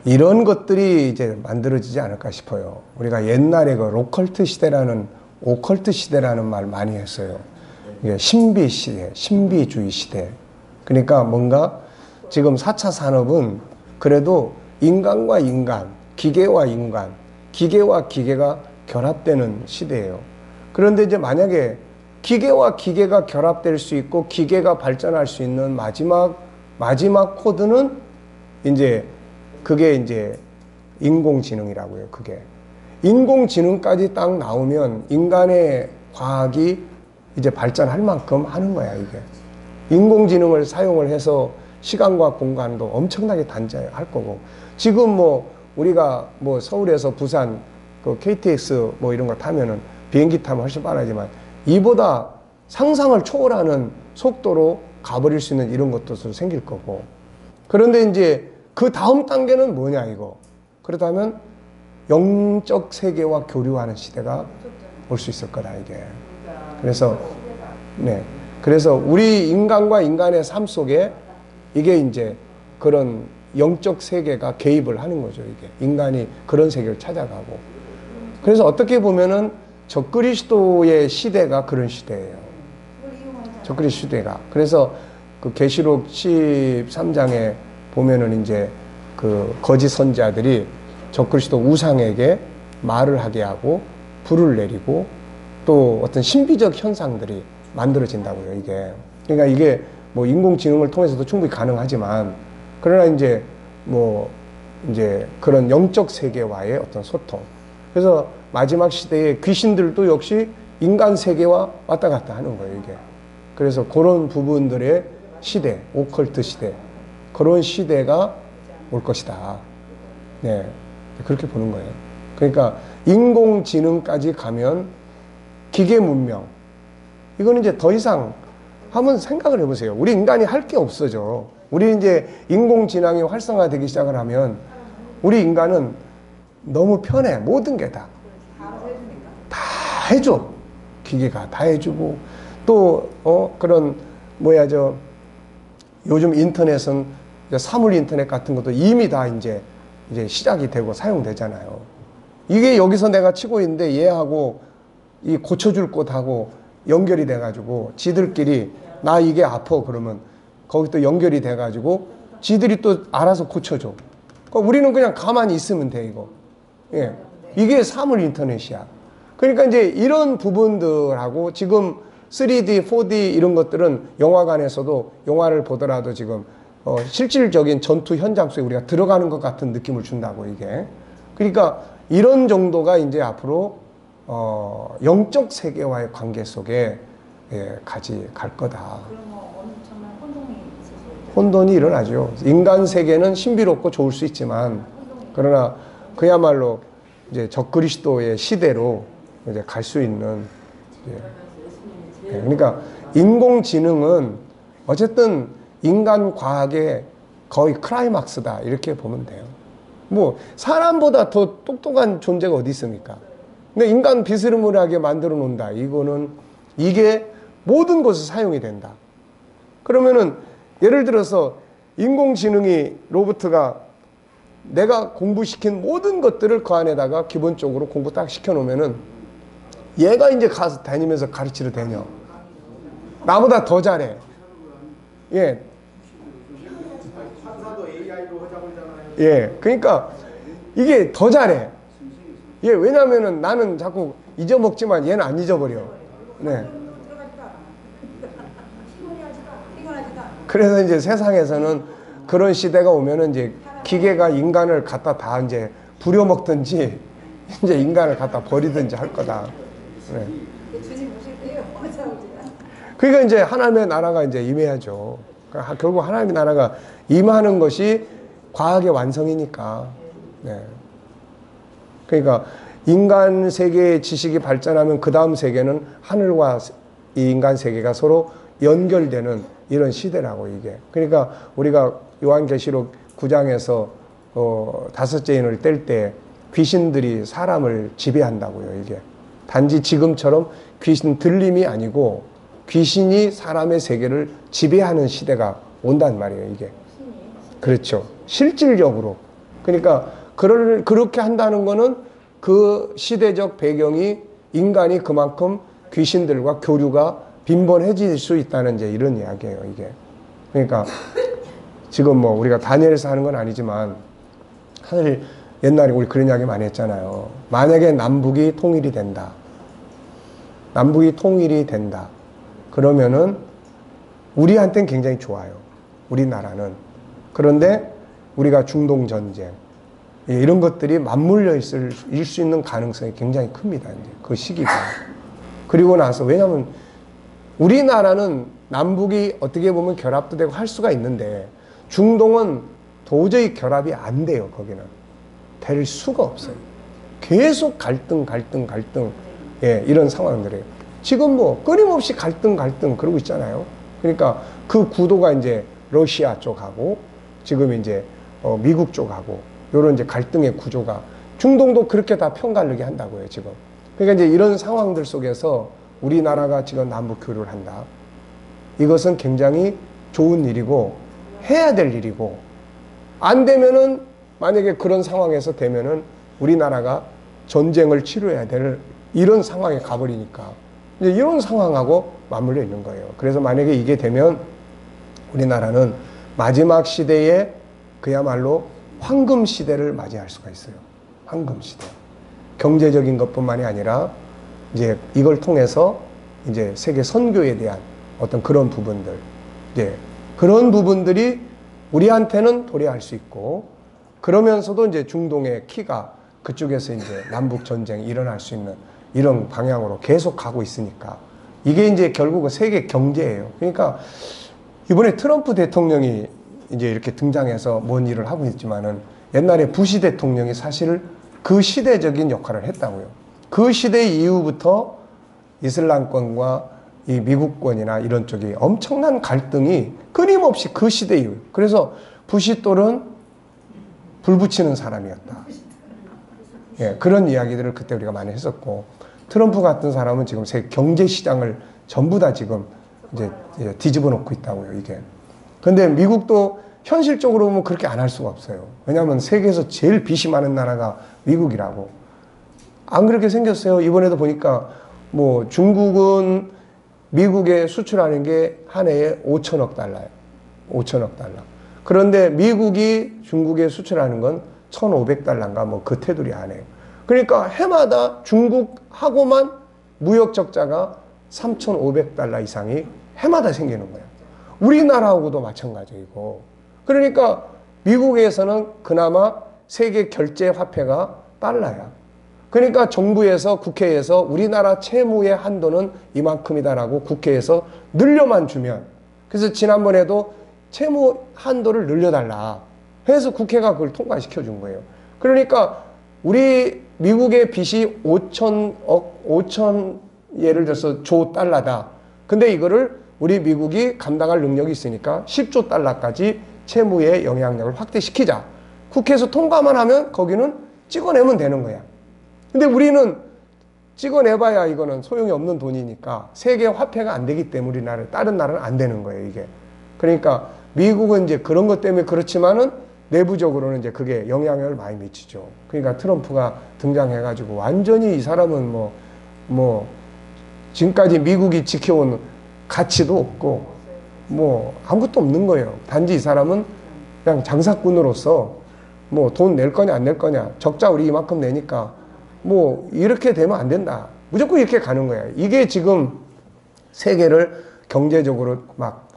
이런 것들이 이제 만들어지지 않을까 싶어요. 우리가 옛날에 그 로컬트 시대라는 오컬트 시대라는 말 많이 했어요. 이게 신비 시대, 신비주의 시대. 그러니까 뭔가 지금 4차 산업은 그래도 인간과 인간, 기계와 인간, 기계와 기계가 결합되는 시대예요. 그런데 이제 만약에 기계와 기계가 결합될 수 있고 기계가 발전할 수 있는 마지막 코드는 이제 그게 이제 인공지능이라고요. 그게 인공지능까지 딱 나오면 인간의 과학이 이제 발전할 만큼 하는 거야. 이게 인공지능을 사용을 해서 시간과 공간도 엄청나게 단절할 거고, 지금 뭐 우리가 뭐 서울에서 부산 그 KTX 뭐 이런 거 타면은 비행기 타면 훨씬 빠르지만 이보다 상상을 초월하는 속도로 가버릴 수 있는 이런 것도 생길 거고. 그런데 이제 그 다음 단계는 뭐냐 이거. 그렇다면 영적 세계와 교류하는 시대가 올 수 있을 거다 이게. 그래서 네, 그래서 우리 인간과 인간의 삶 속에 이게 이제 그런 영적 세계가 개입을 하는 거죠. 이게 인간이 그런 세계를 찾아가고. 그래서 어떻게 보면은 적그리스도의 시대가 그런 시대예요. 적그리스도 시대가. 그래서 그 계시록 13장에 보면은 이제 그 거짓 선지자들이 적그리스도 우상에게 말을 하게 하고 불을 내리고 또 어떤 신비적 현상들이 만들어진다고요, 이게. 그러니까 이게 뭐 인공지능을 통해서도 충분히 가능하지만, 그러나 이제 뭐 이제 그런 영적 세계와의 어떤 소통. 그래서 마지막 시대에 귀신들도 역시 인간 세계와 왔다 갔다 하는 거예요, 이게. 그래서 그런 부분들의 시대, 오컬트 시대, 그런 시대가 올 것이다. 네, 그렇게 보는 거예요. 그러니까 인공지능까지 가면 기계 문명, 이거는 이제 더 이상 한번 생각을 해보세요. 우리 인간이 할 게 없어져. 우리 이제 인공지능이 활성화되기 시작을 하면 우리 인간은 너무 편해. 모든 게 다 해줘. 기계가 다 해주고 또 그런 뭐야 저 요즘 인터넷은 사물 인터넷 같은 것도 이미 다 이제 시작이 되고 사용되잖아요. 이게 여기서 내가 치고 있는데 얘하고 이 고쳐줄 곳하고 연결이 돼가지고 지들끼리 나 이게 아파 그러면 거기 또 연결이 돼가지고 지들이 또 알아서 고쳐줘. 그러니까 우리는 그냥 가만히 있으면 돼 이거. 예, 이게 사물 인터넷이야. 그러니까 이제 이런 부분들하고 지금 3D, 4D 이런 것들은 영화관에서도 영화를 보더라도 지금 실질적인 전투 현장 속에 우리가 들어가는 것 같은 느낌을 준다고 이게. 그러니까 이런 정도가 이제 앞으로 영적 세계와의 관계 속에 갈 거다. 그러면 엄청난 혼동이 있을 수 있죠. 혼돈이 일어나죠. 인간 세계는 신비롭고 좋을 수 있지만, 그러나 그야말로 이제 적그리스도의 시대로 이제 갈 수 있는. 그러니까 인공지능은 어쨌든 인간 과학의 거의 클라이막스다 이렇게 보면 돼요. 뭐 사람보다 더 똑똑한 존재가 어디 있습니까? 근데 인간 비스무리하게 만들어 놓는다. 이게 모든 곳에 사용이 된다. 그러면은 예를 들어서 인공지능이 로봇가 내가 공부시킨 모든 것들을 그 안에다가 기본적으로 공부 딱 시켜놓으면은 얘가 이제 가서 다니면서 가르치려 다녀. 나보다 더 잘해. 예. 판사도 AI로 하자고 하잖아요. 예. 그러니까 이게 더 잘해. 예. 왜냐면은 나는 자꾸 잊어먹지만 얘는 안 잊어버려. 네. 그래서 이제 세상에서는 그런 시대가 오면은 이제 기계가 인간을 갖다 다 이제 부려먹든지 이제 인간을 갖다 버리든지 할 거다. 네. 주지 무실게요. 그러니까 이제 하나님의 나라가 이제 임해야죠. 그러니까 결국 하나님의 나라가 임하는 것이 과학의 완성이니까. 네. 그러니까 인간 세계의 지식이 발전하면 그 다음 세계는 하늘과 이 인간 세계가 서로 연결되는 이런 시대라고 이게. 그러니까 우리가 요한계시록 9장에서 다섯째 인을 뗄 때 귀신들이 사람을 지배한다고요. 이게 단지 지금처럼 귀신 들림이 아니고 귀신이 사람의 세계를 지배하는 시대가 온단 말이에요. 이게 그렇죠. 실질적으로. 그러니까 그렇게 한다는 거는 그 시대적 배경이 인간이 그만큼 귀신들과 교류가 빈번해질 수 있다는 이제 이런 이야기예요. 이게 그러니까 지금 뭐 우리가 다니엘서 하는 건 아니지만 사실 옛날에 우리 그런 이야기 많이 했잖아요. 만약에 남북이 통일이 된다. 남북이 통일이 된다. 그러면은 우리한테는 굉장히 좋아요. 우리나라는. 그런데 우리가 중동 전쟁 이런 것들이 맞물려 있을 수 있는 가능성이 굉장히 큽니다. 이제 그 시기가. 그리고 나서 왜냐하면 우리나라는 남북이 어떻게 보면 결합도 되고 할 수가 있는데 중동은 도저히 결합이 안 돼요. 거기는 될 수가 없어요. 계속 갈등 예, 이런 상황들이에요. 지금 뭐 끊임없이 갈등 그러고 있잖아요. 그러니까 그 구도가 이제 러시아 쪽하고 지금 이제 미국 쪽하고 이런 이제 갈등의 구조가 중동도 그렇게 다 편가르게 한다고요. 지금. 그러니까 이제 이런 상황들 속에서 우리나라가 지금 남북 교류를 한다. 이것은 굉장히 좋은 일이고 해야 될 일이고 안 되면은 만약에 그런 상황에서 되면은 우리나라가 전쟁을 치러야 될 이런 상황에 가버리니까 이제 이런 상황하고 맞물려 있는 거예요. 그래서 만약에 이게 되면 우리나라는 마지막 시대에 그야말로 황금 시대를 맞이할 수가 있어요. 황금 시대. 경제적인 것뿐만이 아니라 이제 이걸 통해서 이제 세계 선교에 대한 어떤 그런 부분들, 이제 그런 부분들이 우리한테는 도래할 수 있고 그러면서도 이제 중동의 키가 그쪽에서 이제 남북 전쟁이 일어날 수 있는 이런 방향으로 계속 가고 있으니까 이게 이제 결국은 세계 경제예요. 그러니까 이번에 트럼프 대통령이 이제 이렇게 등장해서 뭔 일을 하고 있지만은 옛날에 부시 대통령이 사실 그 시대적인 역할을 했다고요. 그 시대 이후부터 이슬람권과 이 미국권이나 이런 쪽이 엄청난 갈등이 끊임없이 그 시대 이후. 그래서 부시 똘은 불 붙이는 사람이었다. 예, 그런 이야기들을 그때 우리가 많이 했었고 트럼프 같은 사람은 지금 세계 경제 시장을 전부 다 지금 이제 뒤집어 놓고 있다고요. 이게. 근데 미국도 현실적으로 보면 그렇게 안 할 수가 없어요. 왜냐하면 세계에서 제일 빚이 많은 나라가 미국이라고. 안 그렇게 생겼어요. 이번에도 보니까 뭐 중국은 미국에 수출하는 게 한 해에 5천억 달러예요. 5천억 달러. 그런데 미국이 중국에 수출하는 건 1,500달러인가 뭐 그 테두리 안에요. 그러니까 해마다 중국하고만 무역 적자가 3,500달러 이상이 해마다 생기는 거예요. 우리나라하고도 마찬가지이고. 그러니까 미국에서는 그나마 세계 결제 화폐가 달러야. 그러니까 정부에서 국회에서 우리나라 채무의 한도는 이만큼이다라고 국회에서 늘려만 주면 그래서 지난번에도 채무 한도를 늘려달라 해서 국회가 그걸 통과시켜 준 거예요. 그러니까 우리 미국의 빚이 5천 예를 들어서 조 달러다. 근데 이거를 우리 미국이 감당할 능력이 있으니까 10조 달러까지 채무의 영향력을 확대시키자. 국회에서 통과만 하면 거기는 찍어내면 되는 거야. 근데 우리는 찍어내봐야 이거는 소용이 없는 돈이니까 세계 화폐가 안 되기 때문에 우리나라 다른 나라는 안 되는 거예요, 이게. 그러니까 미국은 이제 그런 것 때문에 그렇지만은 내부적으로는 이제 그게 영향을 많이 미치죠. 그러니까 트럼프가 등장해가지고 완전히 이 사람은 뭐 지금까지 미국이 지켜온 가치도 없고 뭐 아무것도 없는 거예요. 단지 이 사람은 그냥 장사꾼으로서 뭐 돈 낼 거냐 안 낼 거냐 적자 우리 이만큼 내니까 뭐 이렇게 되면 안 된다. 무조건 이렇게 가는 거야. 이게 지금 세계를 경제적으로 막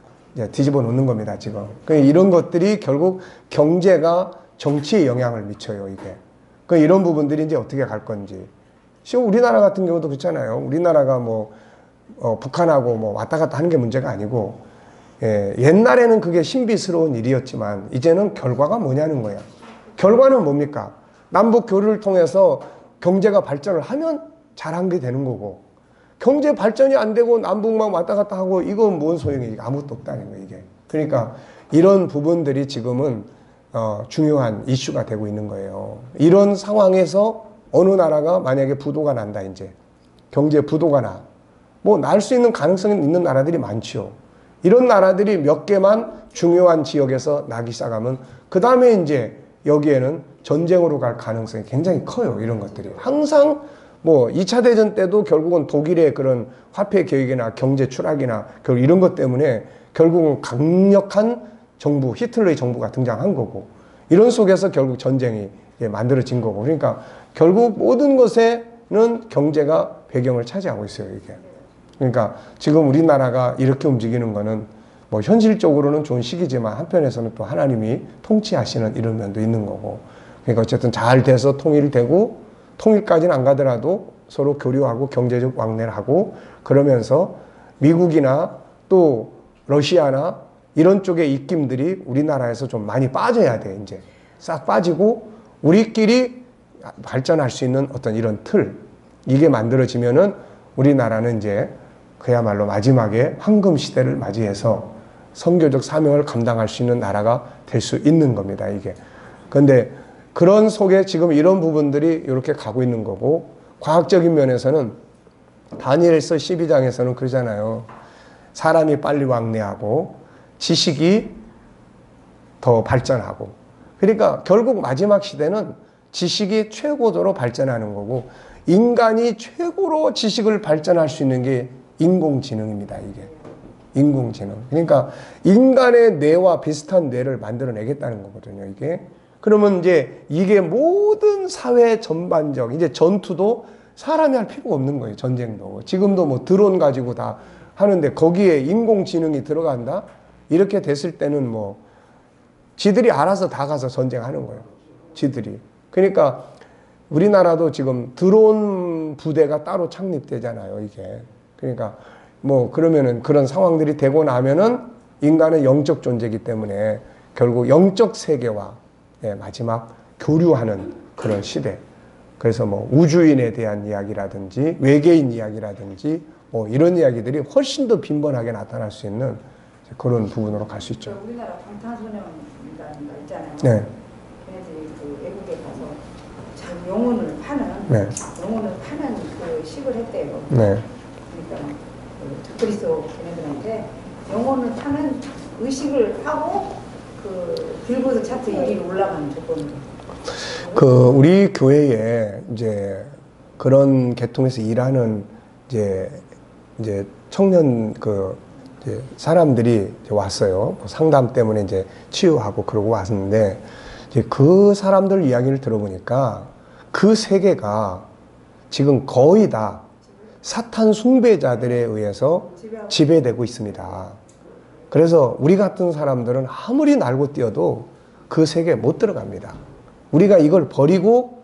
뒤집어 놓는 겁니다. 지금. 그러니까 이런 것들이 결국 경제가 정치에 영향을 미쳐요. 이게. 그러니까 이런 부분들이 이제 어떻게 갈 건지. 지금 우리나라 같은 경우도 그렇잖아요. 우리나라가 뭐 북한하고 뭐 왔다 갔다 하는 게 문제가 아니고 옛날에는 그게 신비스러운 일이었지만 이제는 결과가 뭐냐는 거야. 결과는 뭡니까? 남북 교류를 통해서 경제가 발전을 하면 잘한 게 되는 거고 경제 발전이 안 되고 남북만 왔다 갔다 하고 이건 뭔 소용이 아무것도 없다는 거예요, 이게. 그러니까 이런 부분들이 지금은 중요한 이슈가 되고 있는 거예요. 이런 상황에서 어느 나라가 만약에 부도가 난다, 이제 경제 부도가 나, 뭐 날 수 있는 가능성이 있는 나라들이 많죠. 이런 나라들이 몇 개만 중요한 지역에서 나기 시작하면 그 다음에 이제 여기에는 전쟁으로 갈 가능성이 굉장히 커요. 이런 것들이 항상 뭐 2차 대전 때도 결국은 독일의 그런 화폐 개혁이나 경제 추락이나 결국 이런 것 때문에 결국은 강력한 정부, 히틀러의 정부가 등장한 거고, 이런 속에서 결국 전쟁이 만들어진 거고. 그러니까 결국 모든 것에는 경제가 배경을 차지하고 있어요, 이게. 그러니까 지금 우리나라가 이렇게 움직이는 거는 뭐 현실적으로는 좋은 시기지만 한편에서는 또 하나님이 통치하시는 이런 면도 있는 거고. 그러니까 어쨌든 잘 돼서 통일되고, 통일까지는 안 가더라도 서로 교류하고 경제적 왕래를 하고, 그러면서 미국이나 또 러시아나 이런 쪽의 입김들이 우리나라에서 좀 많이 빠져야 돼. 이제 싹 빠지고 우리끼리 발전할 수 있는 어떤 이런 틀, 이게 만들어지면은 우리나라는 이제 그야말로 마지막에 황금 시대를 맞이해서 선교적 사명을 감당할 수 있는 나라가 될 수 있는 겁니다, 이게. 그런데 그런 속에 지금 이런 부분들이 이렇게 가고 있는 거고, 과학적인 면에서는 다니엘서 12장에서는 그러잖아요. 사람이 빨리 왕래하고 지식이 더 발전하고. 그러니까 결국 마지막 시대는 지식이 최고도로 발전하는 거고, 인간이 최고로 지식을 발전할 수 있는 게 인공지능입니다, 이게. 인공지능. 그러니까 인간의 뇌와 비슷한 뇌를 만들어내겠다는 거거든요, 이게. 그러면 이제 이게 모든 사회 전반적, 이제 전투도 사람이 할 필요가 없는 거예요, 전쟁도. 지금도 뭐 드론 가지고 다 하는데 거기에 인공지능이 들어간다? 이렇게 됐을 때는 뭐 지들이 알아서 다 가서 전쟁하는 거예요, 지들이. 그러니까 우리나라도 지금 드론 부대가 따로 창립되잖아요, 이게. 그러니까 뭐 그러면은 그런 상황들이 되고 나면은 인간은 영적 존재이기 때문에 결국 영적 세계와 마지막 교류하는 그런 시대. 그래서 뭐 우주인에 대한 이야기라든지 외계인 이야기라든지 뭐 이런 이야기들이 훨씬 더 빈번하게 나타날 수 있는 그런 부분으로 갈 수 있죠. 우리나라 방탄소년단가 있잖아요. 네. 걔네들이 그 외국에 가서 참 영혼을 파는 네. 영혼을 파는 그 식을 했대요. 네. 그러니까 그 그리스도 걔네들한테 영혼을 파는 의식을 하고 그 빌보드 차트 1위로 올라가는 조건으로. 그 우리 교회에 이제 그런 계통에서 일하는 이제 청년 그 이제 사람들이 이제 왔어요. 뭐 상담 때문에 이제 치유하고 그러고 왔는데, 이제 그 사람들 이야기를 들어보니까 그 세계가 지금 거의 다 사탄 숭배자들에 의해서 지배되고 있습니다. 그래서 우리 같은 사람들은 아무리 날고 뛰어도 그 세계에 못 들어갑니다. 우리가 이걸 버리고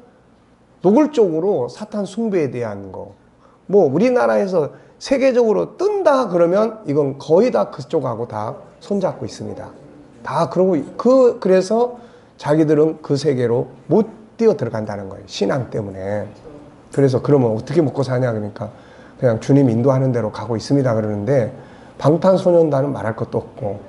노골적으로 사탄 숭배에 대한 거, 뭐 우리나라에서 세계적으로 뜬다 그러면 이건 거의 다 그쪽하고 다 손잡고 있습니다. 다 그러고 그래서 자기들은 그 세계로 못 뛰어 들어간다는 거예요, 신앙 때문에. 그래서 그러면 어떻게 먹고 사냐 그러니까 그냥 주님 인도하는 대로 가고 있습니다 그러는데, 방탄소년단은 말할 것도 없고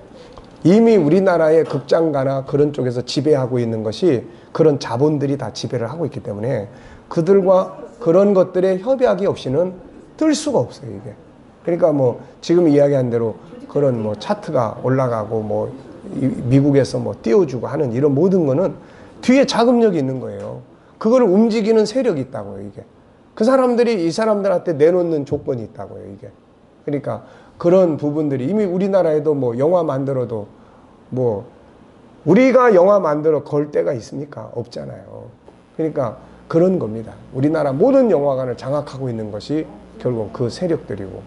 이미 우리나라의 극장가나 그런 쪽에서 지배하고 있는 것이 그런 자본들이 다 지배를 하고 있기 때문에 그들과 그런 것들의 협약이 없이는 뜰 수가 없어요, 이게. 그러니까 뭐 지금 이야기한 대로 그런 뭐 차트가 올라가고 뭐 미국에서 뭐 띄워주고 하는 이런 모든 거는 뒤에 자금력이 있는 거예요. 그걸 움직이는 세력이 있다고요, 이게. 그 사람들이 이 사람들한테 내놓는 조건이 있다고요, 이게. 그러니까 그런 부분들이 이미 우리나라에도 뭐 영화 만들어도 뭐 우리가 영화 만들어 걸 때가 있습니까? 없잖아요. 그러니까 그런 겁니다. 우리나라 모든 영화관을 장악하고 있는 것이 결국 그 세력들이고,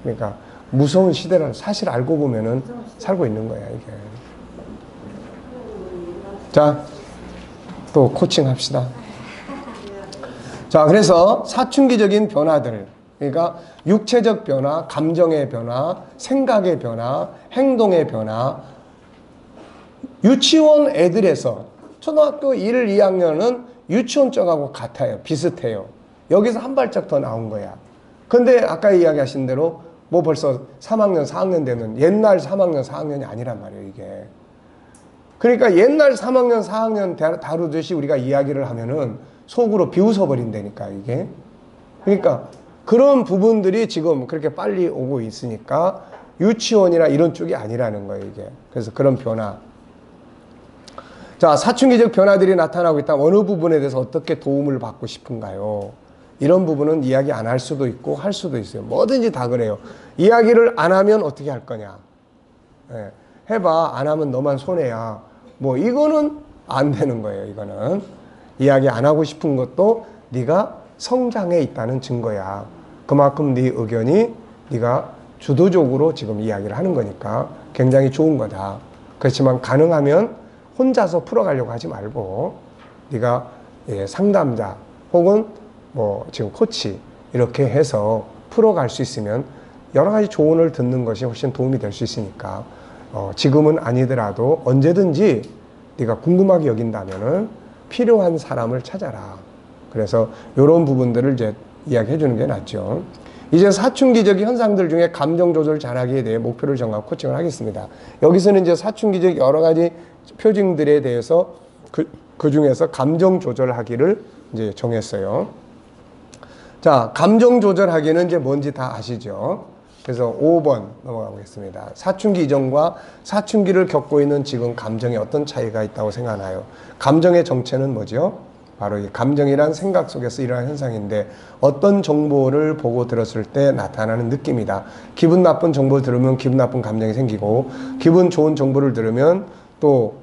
그러니까 무서운 시대를 사실 알고 보면은 살고 있는 거야, 이게. 자, 또 코칭 합시다. 자, 그래서 사춘기적인 변화들, 그러니까 육체적 변화, 감정의 변화, 생각의 변화, 행동의 변화. 유치원 애들에서 초등학교 1, 2학년은 유치원 쪽하고 같아요. 비슷해요. 여기서 한 발짝 더 나온 거야. 근데 아까 이야기하신 대로 뭐 벌써 3학년, 4학년 되면 옛날 3학년, 4학년이 아니란 말이에요, 이게. 그러니까 옛날 3학년, 4학년 다루듯이 우리가 이야기를 하면은 속으로 비웃어 버린다니까, 이게. 그러니까 그런 부분들이 지금 그렇게 빨리 오고 있으니까 유치원이나 이런 쪽이 아니라는 거예요, 이게. 그래서 그런 변화. 자, 사춘기적 변화들이 나타나고 있다면 어느 부분에 대해서 어떻게 도움을 받고 싶은가요? 이런 부분은 이야기 안 할 수도 있고 할 수도 있어요. 뭐든지 다 그래요. 이야기를 안 하면 어떻게 할 거냐? 예, 해봐. 안 하면 너만 손해야. 뭐 이거는 안 되는 거예요. 이거는. 이야기 안 하고 싶은 것도 네가 성장해 있다는 증거야. 그만큼 네 의견이 네가 주도적으로 지금 이야기를 하는 거니까 굉장히 좋은 거다. 그렇지만 가능하면 혼자서 풀어가려고 하지 말고 네가 상담자 혹은 뭐 지금 코치 이렇게 해서 풀어갈 수 있으면 여러 가지 조언을 듣는 것이 훨씬 도움이 될 수 있으니까 지금은 아니더라도 언제든지 네가 궁금하게 여긴다면은 필요한 사람을 찾아라. 그래서 이런 부분들을 이제 이야기해 주는 게 낫죠. 이제 사춘기적 현상들 중에 감정 조절 잘하기에 대해 목표를 정하고 코칭을 하겠습니다. 여기서는 이제 사춘기적 여러 가지 표징들에 대해서 그 중에서 감정 조절하기를 이제 정했어요. 자, 감정 조절하기는 이제 뭔지 다 아시죠? 그래서 5번 넘어가 보겠습니다. 사춘기 이전과 사춘기를 겪고 있는 지금 감정에 어떤 차이가 있다고 생각하나요? 감정의 정체는 뭐죠? 바로 이 감정이란 생각 속에서 일어나는 현상인데 어떤 정보를 보고 들었을 때 나타나는 느낌이다. 기분 나쁜 정보를 들으면 기분 나쁜 감정이 생기고 기분 좋은 정보를 들으면 또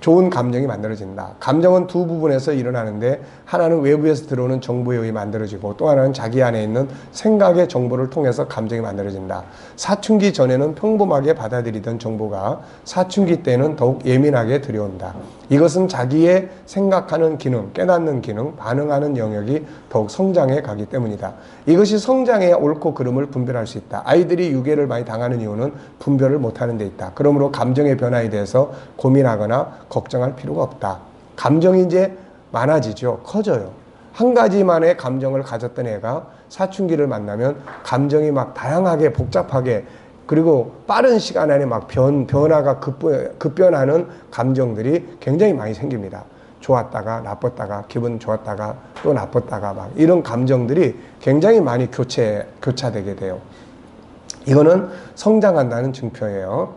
좋은 감정이 만들어진다. 감정은 두 부분에서 일어나는데 하나는 외부에서 들어오는 정보에 의해 만들어지고 또 하나는 자기 안에 있는 생각의 정보를 통해서 감정이 만들어진다. 사춘기 전에는 평범하게 받아들이던 정보가 사춘기 때는 더욱 예민하게 들여온다. 이것은 자기의 생각하는 기능, 깨닫는 기능, 반응하는 영역이 더욱 성장해 가기 때문이다. 이것이 성장해야 옳고 그름을 분별할 수 있다. 아이들이 유괴를 많이 당하는 이유는 분별을 못하는 데 있다. 그러므로 감정의 변화에 대해서 고민하거나 걱정할 필요가 없다. 감정이 이제 많아지죠. 커져요. 한 가지만의 감정을 가졌던 애가 사춘기를 만나면 감정이 막 다양하게 복잡하게 그리고 빠른 시간 안에 막 변화가 급변하는 감정들이 굉장히 많이 생깁니다. 좋았다가 나빴다가 기분 좋았다가 또 나빴다가 막 이런 감정들이 굉장히 많이 교차되게 돼요. 이거는 성장한다는 증표예요.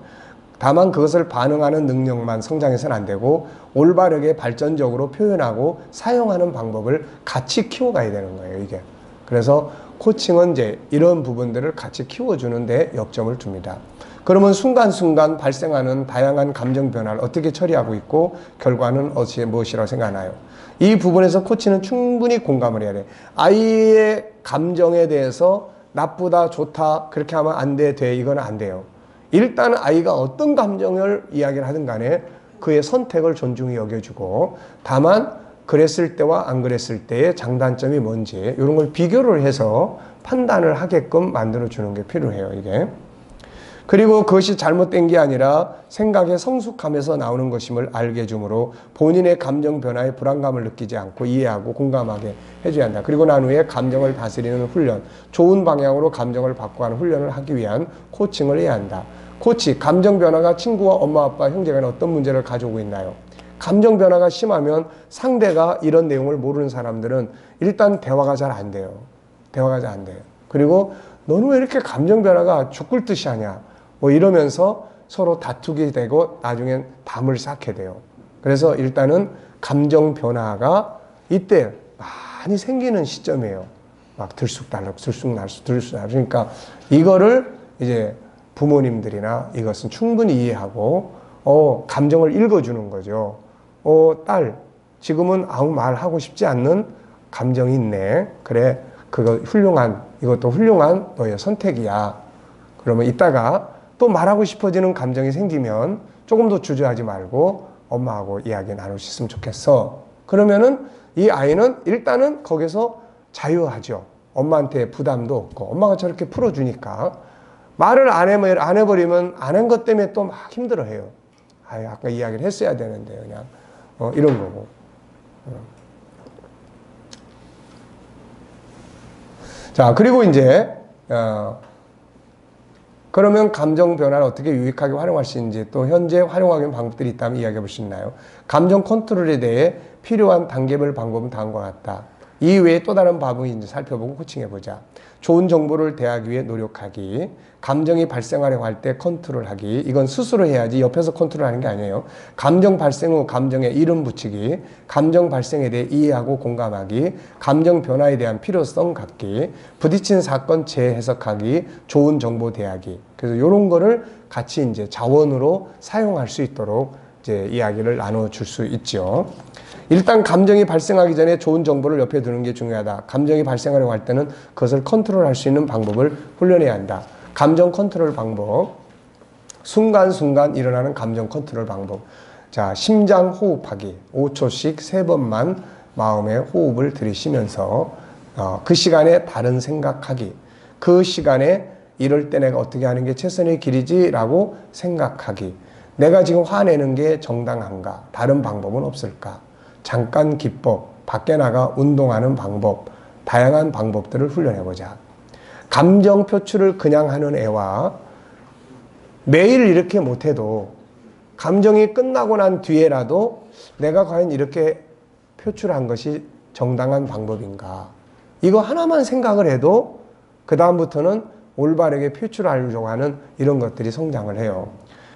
다만 그것을 반응하는 능력만 성장해서는 안 되고 올바르게 발전적으로 표현하고 사용하는 방법을 같이 키워가야 되는 거예요, 이게. 그래서 코칭은 이제 이런 부분들을 같이 키워주는데 역점을 둡니다. 그러면 순간순간 발생하는 다양한 감정 변화를 어떻게 처리하고 있고 결과는 무엇이라고 생각하나요? 이 부분에서 코치는 충분히 공감을 해야 돼. 아이의 감정에 대해서 나쁘다, 좋다, 그렇게 하면 안 돼, 이건 안 돼요. 일단 아이가 어떤 감정을 이야기를 하든 간에 그의 선택을 존중히 여겨주고 다만 그랬을 때와 안 그랬을 때의 장단점이 뭔지 이런 걸 비교를 해서 판단을 하게끔 만들어주는 게 필요해요, 이게. 그리고 그것이 잘못된 게 아니라 생각의 성숙함에서 나오는 것임을 알게 해주므로 본인의 감정 변화에 불안감을 느끼지 않고 이해하고 공감하게 해줘야 한다. 그리고 난 후에 감정을 다스리는 훈련, 좋은 방향으로 감정을 바꿔가는 훈련을 하기 위한 코칭을 해야 한다. 코치, 감정 변화가 친구와 엄마, 아빠, 형제 간에 어떤 문제를 가져오고 있나요? 감정 변화가 심하면 상대가 이런 내용을 모르는 사람들은 일단 대화가 잘 안 돼요. 대화가 잘 안 돼요. 그리고 너는 왜 이렇게 감정 변화가 죽을 듯이 하냐? 뭐 이러면서 서로 다투게 되고 나중엔 담을 쌓게 돼요. 그래서 일단은 감정 변화가 이때 많이 생기는 시점이에요. 막 들쑥날쑥, 들쑥날쑥. 그러니까 이거를 이제 부모님들이나 이것은 충분히 이해하고 감정을 읽어주는 거죠. 딸, 지금은 아무 말 하고 싶지 않는 감정이 있네. 그래, 그거 이것도 훌륭한 너의 선택이야. 그러면 이따가 또 말하고 싶어지는 감정이 생기면 조금 더 주저하지 말고 엄마하고 이야기 나눌 수 있으면 좋겠어. 그러면은 이 아이는 일단은 거기서 자유하죠. 엄마한테 부담도 없고 엄마가 저렇게 풀어주니까 말을 안 해버리면 안 한 것 때문에 또 막 힘들어해요. 아까 이야기를 했어야 되는데 그냥 이런 거고. 자, 그리고 이제 그러면 감정 변화를 어떻게 유익하게 활용할 수 있는지, 또 현재 활용하기 위한 방법들이 있다면 이야기해 볼 수 있나요? 감정 컨트롤에 대해 필요한 단계별 방법은 다음과 같다. 이 외에 또 다른 방법을 이제 살펴보고 코칭해 보자. 좋은 정보를 대하기 위해 노력하기, 감정이 발생하려고 할 때 컨트롤하기. 이건 스스로 해야지 옆에서 컨트롤하는 게 아니에요. 감정 발생 후 감정에 이름 붙이기, 감정 발생에 대해 이해하고 공감하기, 감정 변화에 대한 필요성 갖기, 부딪힌 사건 재해석하기, 좋은 정보 대하기. 그래서 이런 거를 같이 이제 자원으로 사용할 수 있도록 이제 이야기를 나눠줄 수 있죠. 일단 감정이 발생하기 전에 좋은 정보를 옆에 두는 게 중요하다. 감정이 발생하려고 할 때는 그것을 컨트롤할 수 있는 방법을 훈련해야 한다. 감정 컨트롤 방법. 순간순간 일어나는 감정 컨트롤 방법. 자, 심장 호흡하기. 5초씩 3번만 마음의 호흡을 들이쉬면서 그 시간에 다른 생각하기. 그 시간에 이럴 때 내가 어떻게 하는 게 최선의 길이지라고 생각하기. 내가 지금 화내는 게 정당한가? 다른 방법은 없을까? 잠깐 기법, 밖에 나가 운동하는 방법, 다양한 방법들을 훈련해보자. 감정 표출을 그냥 하는 애와 매일 이렇게 못해도 감정이 끝나고 난 뒤에라도 내가 과연 이렇게 표출한 것이 정당한 방법인가? 이거 하나만 생각을 해도 그 다음부터는 올바르게 표출하려고 하는 이런 것들이 성장을 해요.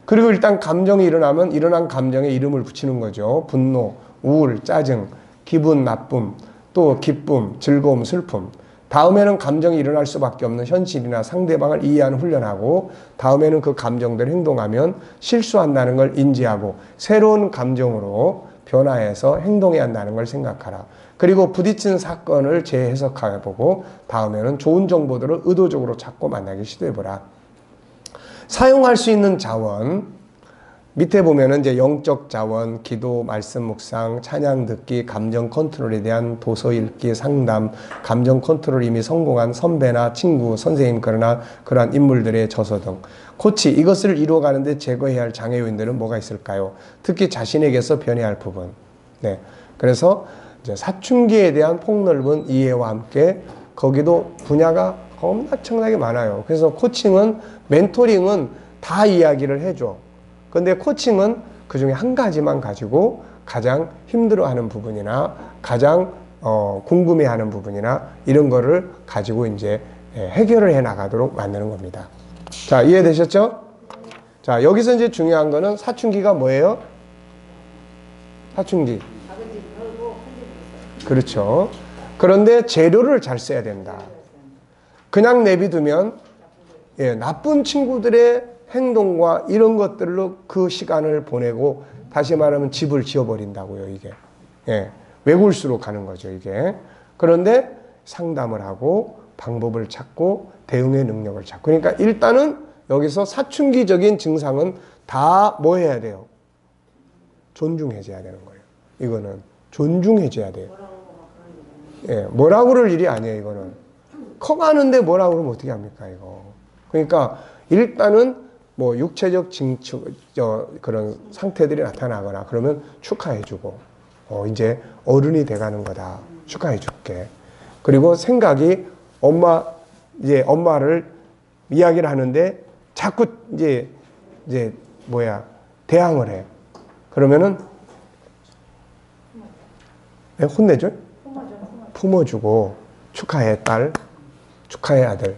그리고 일단 감정이 일어나면 일어난 감정에 이름을 붙이는 거죠. 분노, 우울, 짜증, 기분 나쁨, 또 기쁨, 즐거움, 슬픔. 다음에는 감정이 일어날 수밖에 없는 현실이나 상대방을 이해하는 훈련하고, 다음에는 그 감정대로 행동하면 실수한다는 걸 인지하고 새로운 감정으로 변화해서 행동해야 한다는 걸 생각하라. 그리고 부딪힌 사건을 재해석해보고 다음에는 좋은 정보들을 의도적으로 찾고 만나기 시도해보라. 사용할 수 있는 자원, 밑에 보면은 이제 영적 자원, 기도, 말씀 묵상, 찬양 듣기, 감정 컨트롤에 대한 도서 읽기, 상담, 감정 컨트롤 이미 성공한 선배나 친구, 선생님, 그러나 그러한 인물들의 저서 등. 코치, 이것을 이루어가는데 제거해야 할 장애 요인들은 뭐가 있을까요? 특히 자신에게서 변해야 할 부분. 네. 그래서 이제 사춘기에 대한 폭넓은 이해와 함께 거기도 분야가 엄청나게 많아요. 그래서 코칭은, 멘토링은 다 이야기를 해줘. 근데 코칭은 그 중에 한 가지만 가지고 가장 힘들어하는 부분이나 가장 궁금해하는 부분이나 이런 거를 가지고 이제 해결을 해 나가도록 만드는 겁니다. 자, 이해되셨죠? 자, 여기서 이제 중요한 거는 사춘기가 뭐예요? 사춘기. 그렇죠. 그런데 재료를 잘 써야 된다. 그냥 내비두면 나쁜 친구들의 행동과 이런 것들로 그 시간을 보내고, 다시 말하면 집을 지어버린다고요, 이게. 외골수로 가는 거죠, 이게. 그런데 상담을 하고 방법을 찾고 대응의 능력을 찾고. 그러니까 일단은 여기서 사춘기적인 증상은 다 뭐 해야 돼요? 존중해줘야 되는 거예요. 이거는 존중해줘야 돼요. 뭐라고 그럴 일이 아니에요, 이거는. 커가는데 뭐라고 그러면 어떻게 합니까, 이거. 그러니까 일단은 뭐 육체적 그런 상태들이 나타나거나 그러면 축하해주고, 이제 어른이 돼가는 거다. 축하해줄게. 그리고 생각이 이제 엄마를 이야기를 하는데 자꾸 이제 대항을 해. 그러면은 혼내줘? 품어주고, 축하해 딸, 축하해 아들.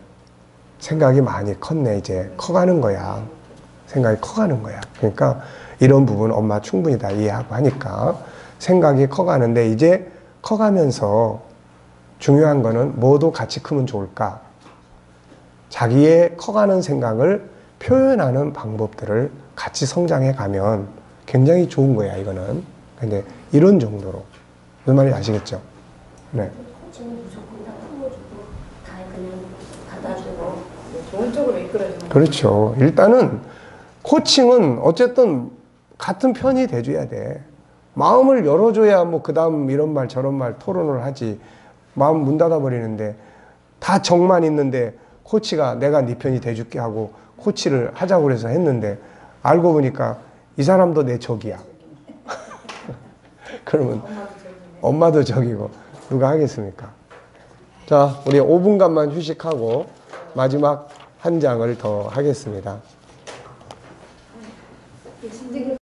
생각이 많이 컸네. 이제 커가는 거야. 생각이 커가는 거야. 그러니까 이런 부분 엄마 충분히 다 이해하고 하니까 생각이 커가는데, 이제 커가면서 중요한 거는 뭐도 같이 크면 좋을까? 자기의 커가는 생각을 표현하는 방법들을 같이 성장해 가면 굉장히 좋은 거야, 이거는. 근데 이런 정도로. 무슨 말인지 아시겠죠? 네. 코칭은 무조건 다 풀어주고 다 그냥 받아주고 좋은 쪽으로 이끌어주는. 그렇죠. 일단은 코칭은 어쨌든 같은 편이 돼줘야 돼. 마음을 열어줘야 뭐 그 다음 이런 말 저런 말 토론을 하지. 마음 문 닫아버리는데 다 정만 있는데 코치가 내가 네 편이 돼줄게 하고 코치를 하자고 그래서 했는데 알고 보니까 이 사람도 내 적이야. 그러면 엄마도 적이고 누가 하겠습니까? 자, 우리 5분간만 휴식하고 마지막 한 장을 더 하겠습니다.